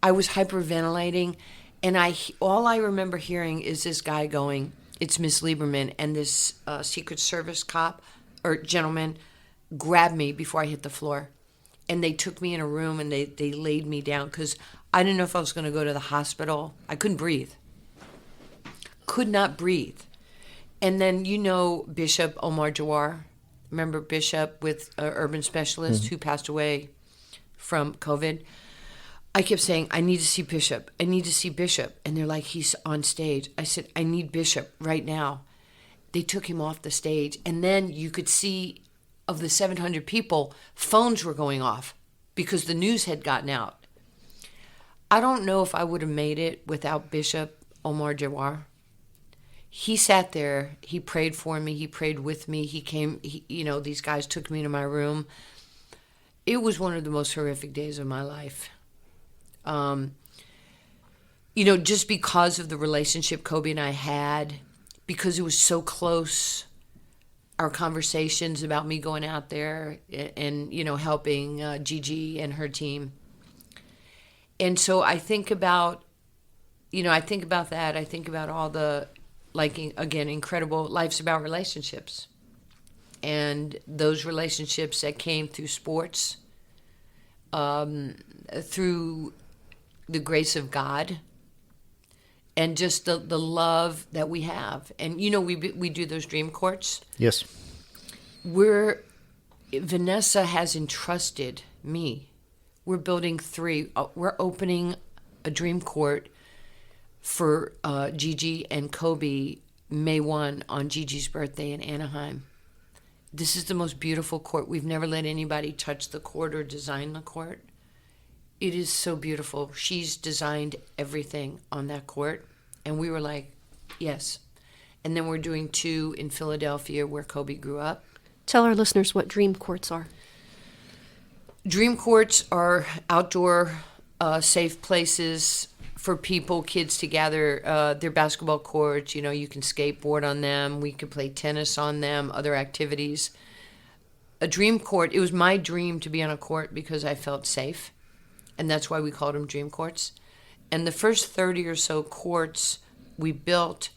S1: I was hyperventilating, and all I remember hearing is this guy going, it's Miss Lieberman, and this Secret Service cop or gentleman grabbed me before I hit the floor. And they took me in a room and they laid me down because I didn't know if I was going to go to the hospital. I couldn't breathe. Could not breathe. And then Bishop Omar Jawar. Remember Bishop with urban specialist who passed away from COVID? I kept saying, I need to see Bishop. I need to see Bishop. And they're like, he's on stage. I said, I need Bishop right now. They took him off the stage. And then you could see of the 700 people, phones were going off because the news had gotten out. I don't know if I would have made it without Bishop Omar Jawar. He sat there. He prayed for me. He prayed with me. He came, these guys took me to my room. It was one of the most horrific days of my life. Just because of the relationship Kobe and I had, because it was so close, our conversations about me going out there and helping Gigi and her team. And so I think about that. I think about all the, incredible, life's about relationships. And those relationships that came through sports, through the grace of God, and just the love that we have. And, we do those dream courts.
S2: Yes.
S1: Vanessa has entrusted me. We're building 3. We're opening a dream court for Gigi and Kobe May 1 on Gigi's birthday in Anaheim. This is the most beautiful court. We've never let anybody touch the court or design the court. It is so beautiful. She's designed everything on that court. And we were like, yes. And then we're doing 2 in Philadelphia where Kobe grew up.
S4: Tell our listeners what dream courts are.
S1: Dream courts are outdoor, safe places for kids to gather. They're basketball courts. You can skateboard on them. We could play tennis on them, other activities. A dream court, it was my dream to be on a court because I felt safe. And that's why we called them dream courts. And the first 30 or so courts we built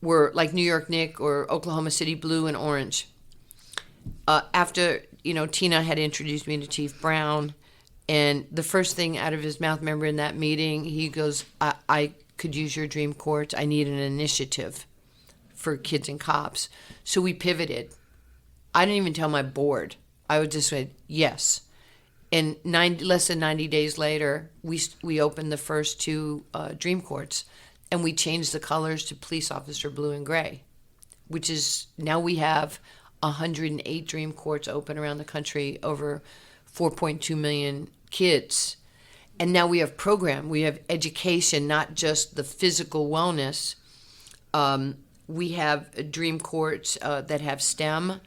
S1: were like New York Knick or Oklahoma City Blue and Orange. After, Tina had introduced me to Chief Brown, and the first thing out of his mouth, remember in that meeting, he goes, I could use your dream courts. I need an initiative for kids and cops. So we pivoted. I didn't even tell my board. I would just say, yes. And less than 90 days later, we opened the first 2 dream courts, and we changed the colors to police officer blue and gray, which is now we have 108 dream courts open around the country, over 4.2 million kids. And now we have we have education, not just the physical wellness. We have dream courts that have STEM,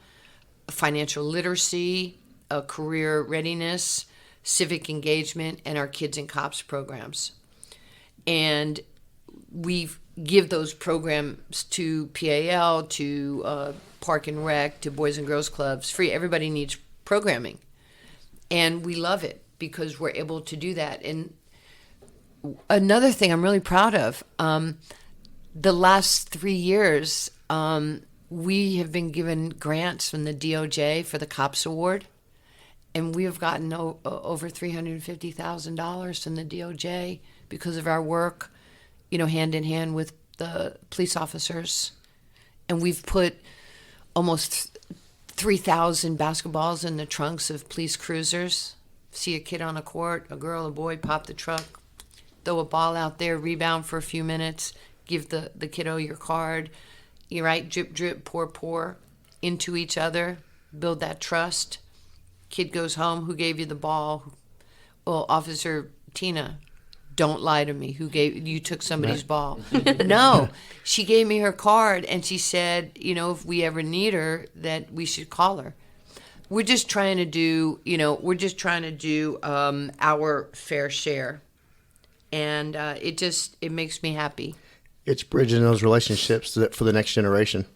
S1: financial literacy, career readiness, civic engagement, and our Kids and Cops programs. And we give those programs to PAL, to Park and Rec, to Boys and Girls Clubs, free. Everybody needs programming. And we love it because we're able to do that. And another thing I'm really proud of, the last 3 years, we have been given grants from the DOJ for the COPS Award. And we have gotten over $350,000 from the DOJ because of our work, hand in hand with the police officers. And we've put almost 3,000 basketballs in the trunks of police cruisers. See a kid on a court, a girl, a boy, pop the truck, throw a ball out there, rebound for a few minutes, give the kiddo your card. You're right, drip, drip, pour into each other, build that trust. Kid goes home, who gave you the ball? Well, Officer Tina, don't lie to me. You took somebody's ball. No, she gave me her card and she said, if we ever need her, that we should call her. We're just trying to do, our fair share. And it makes me happy.
S2: It's bridging those relationships for the next generation,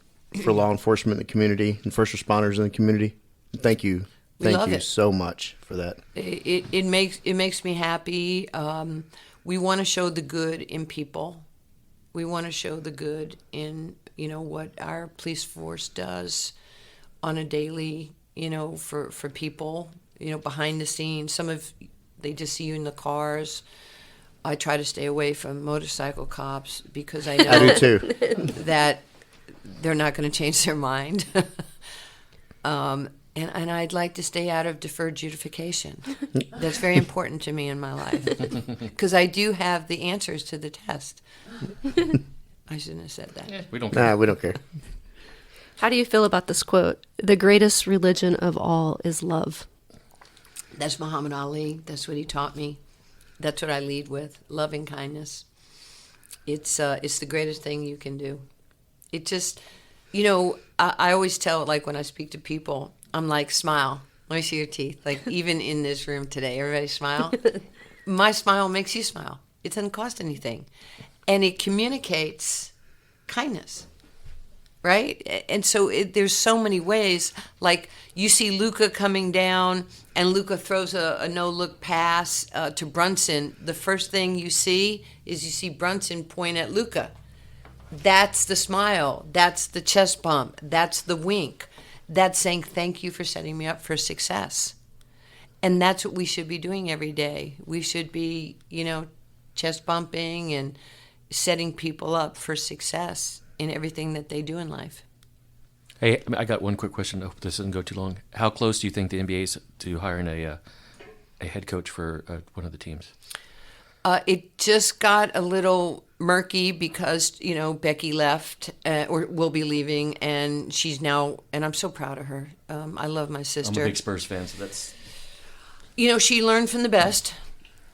S2: for law enforcement in the community and first responders in the community. Thank you. Thank you so much for that.
S1: It makes me happy. We want to show the good in people. We want to show the good in what our police force does on a daily, for people, behind the scenes. They just see you in the cars. I try to stay away from motorcycle cops because I know
S2: I do too.
S1: that they're not going to change their mind. And I'd like to stay out of deferred adjudication. That's very important to me in my life because I do have the answers to the test. I shouldn't have said that.
S6: Yeah, we don't care.
S2: Nah, we don't care.
S4: How do you feel about this quote? The greatest religion of all is love.
S1: That's Muhammad Ali. That's what he taught me. That's what I lead with, loving kindness. It's the greatest thing you can do. It just, I always tell, like when I speak to people, I'm like, smile. Let me see your teeth. Like even in this room today, everybody smile. My smile makes you smile. It doesn't cost anything. And it communicates kindness. Right? And so there's so many ways. Like you see Luka coming down and Luka throws a no-look pass to Brunson. The first thing you see Brunson point at Luka. That's the smile. That's the chest bump. That's the wink. That's saying thank you for setting me up for success. And that's what we should be doing every day. We should be, chest bumping and setting people up for success in everything that they do in life.
S6: Hey, I got one quick question. I hope this doesn't go too long. How close do you think the NBA is to hiring a head coach for one of the teams?
S1: It just got a little murky because, Becky left or will be leaving, and she's now, and I'm so proud of her. I love my sister.
S6: I'm a big Spurs fan, so that's...
S1: she learned from the best,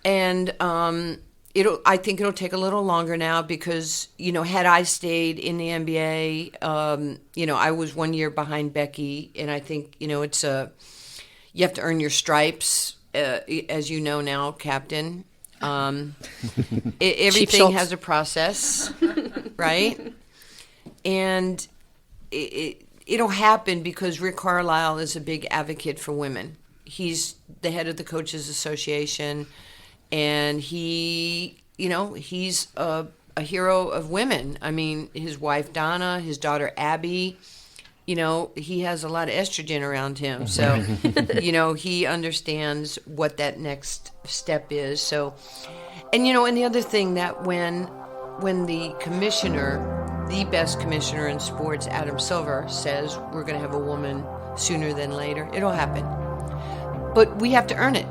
S1: and I think it'll take a little longer now because, had I stayed in the NBA, I was 1 year behind Becky, and I think, you have to earn your stripes, as you know now, Captain. Everything has a process, right? And it'll happen because Rick Carlisle is a big advocate for women. He's the head of the Coaches Association, and he's a hero of women. I mean, his wife Donna, his daughter Abby, he has a lot of estrogen around him. So, he understands what that next step is. So, and the other thing that when the commissioner, the best commissioner in sports, Adam Silver, says we're going to have a woman sooner than later, it'll happen. But we have to earn it.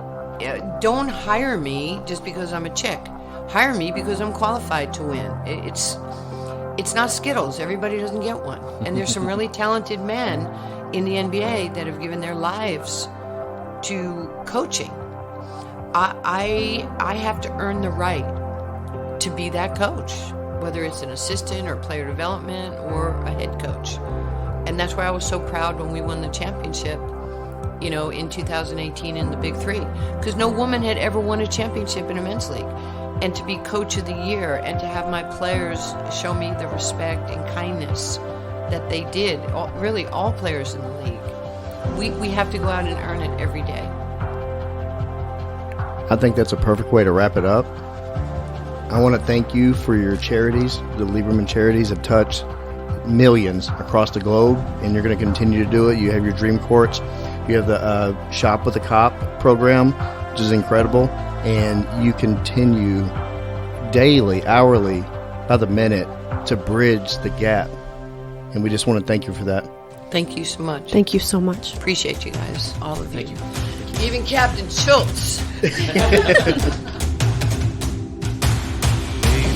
S1: Don't hire me just because I'm a chick. Hire me because I'm qualified to win. It's not Skittles. Everybody doesn't get one. And there's some really talented men in the NBA that have given their lives to coaching. I have to earn the right to be that coach, whether it's an assistant or player development or a head coach. And that's why I was so proud when we won the championship, you know, in 2018 in the Big Three, because no woman had ever won a championship in a men's league. And to be coach of the year and to have my players show me the respect and kindness that they did, really all players in the league, we have to go out and earn it every day.
S2: I think that's a perfect way to wrap it up. I want to thank you for your charities. The Lieberman charities have touched millions across the globe, and you're going to continue to do it. You have your dream courts. You have the Shop with a Cop program, which is incredible. And you continue daily, hourly, by the minute to bridge the gap. And we just want to thank you for that.
S1: Thank you so much.
S4: Thank you so much.
S1: Appreciate you guys, all of you.
S6: Thank you.
S1: Even Captain Schultz.
S7: Hey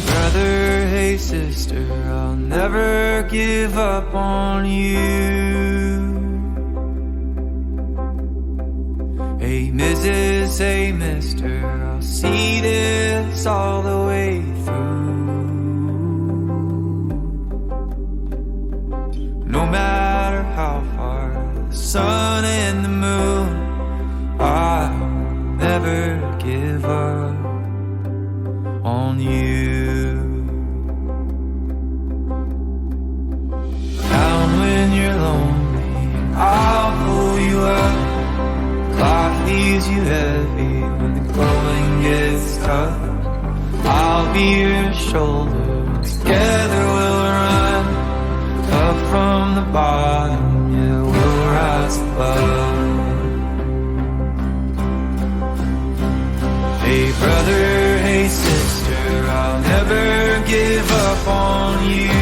S7: brother, hey sister, I'll never give up on you. Hey Mrs., hey mister, I'll see this all the way through. No matter how far the sun and the moon, I'll never give up on you. Down when you're lonely, I'll pull you up. Life leaves you heavy when the going gets tough. I'll be your shoulder, together we'll run. Up from the bottom, yeah, we'll rise above. Hey brother, hey sister, I'll never give up on you.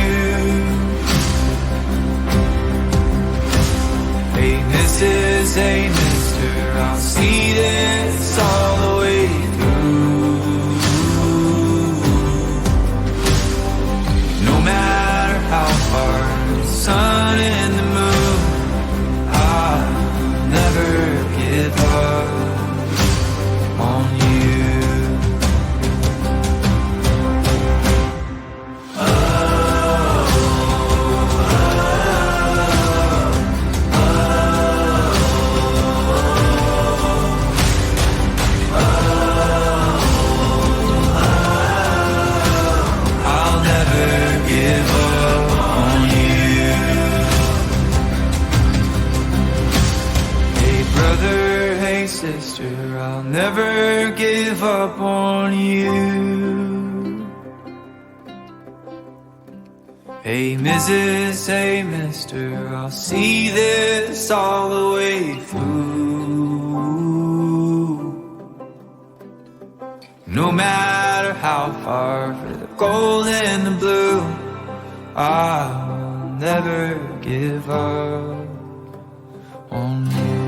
S7: Hey Mrs., hey mister, I'll see this all the way through. No matter how far the sun and the moon, I'll never give up on you. Sister, I'll never give up on you. Hey Mrs., hey mister, I'll see this all the way through. No matter how far, for the gold and the blue, I'll never give up on you.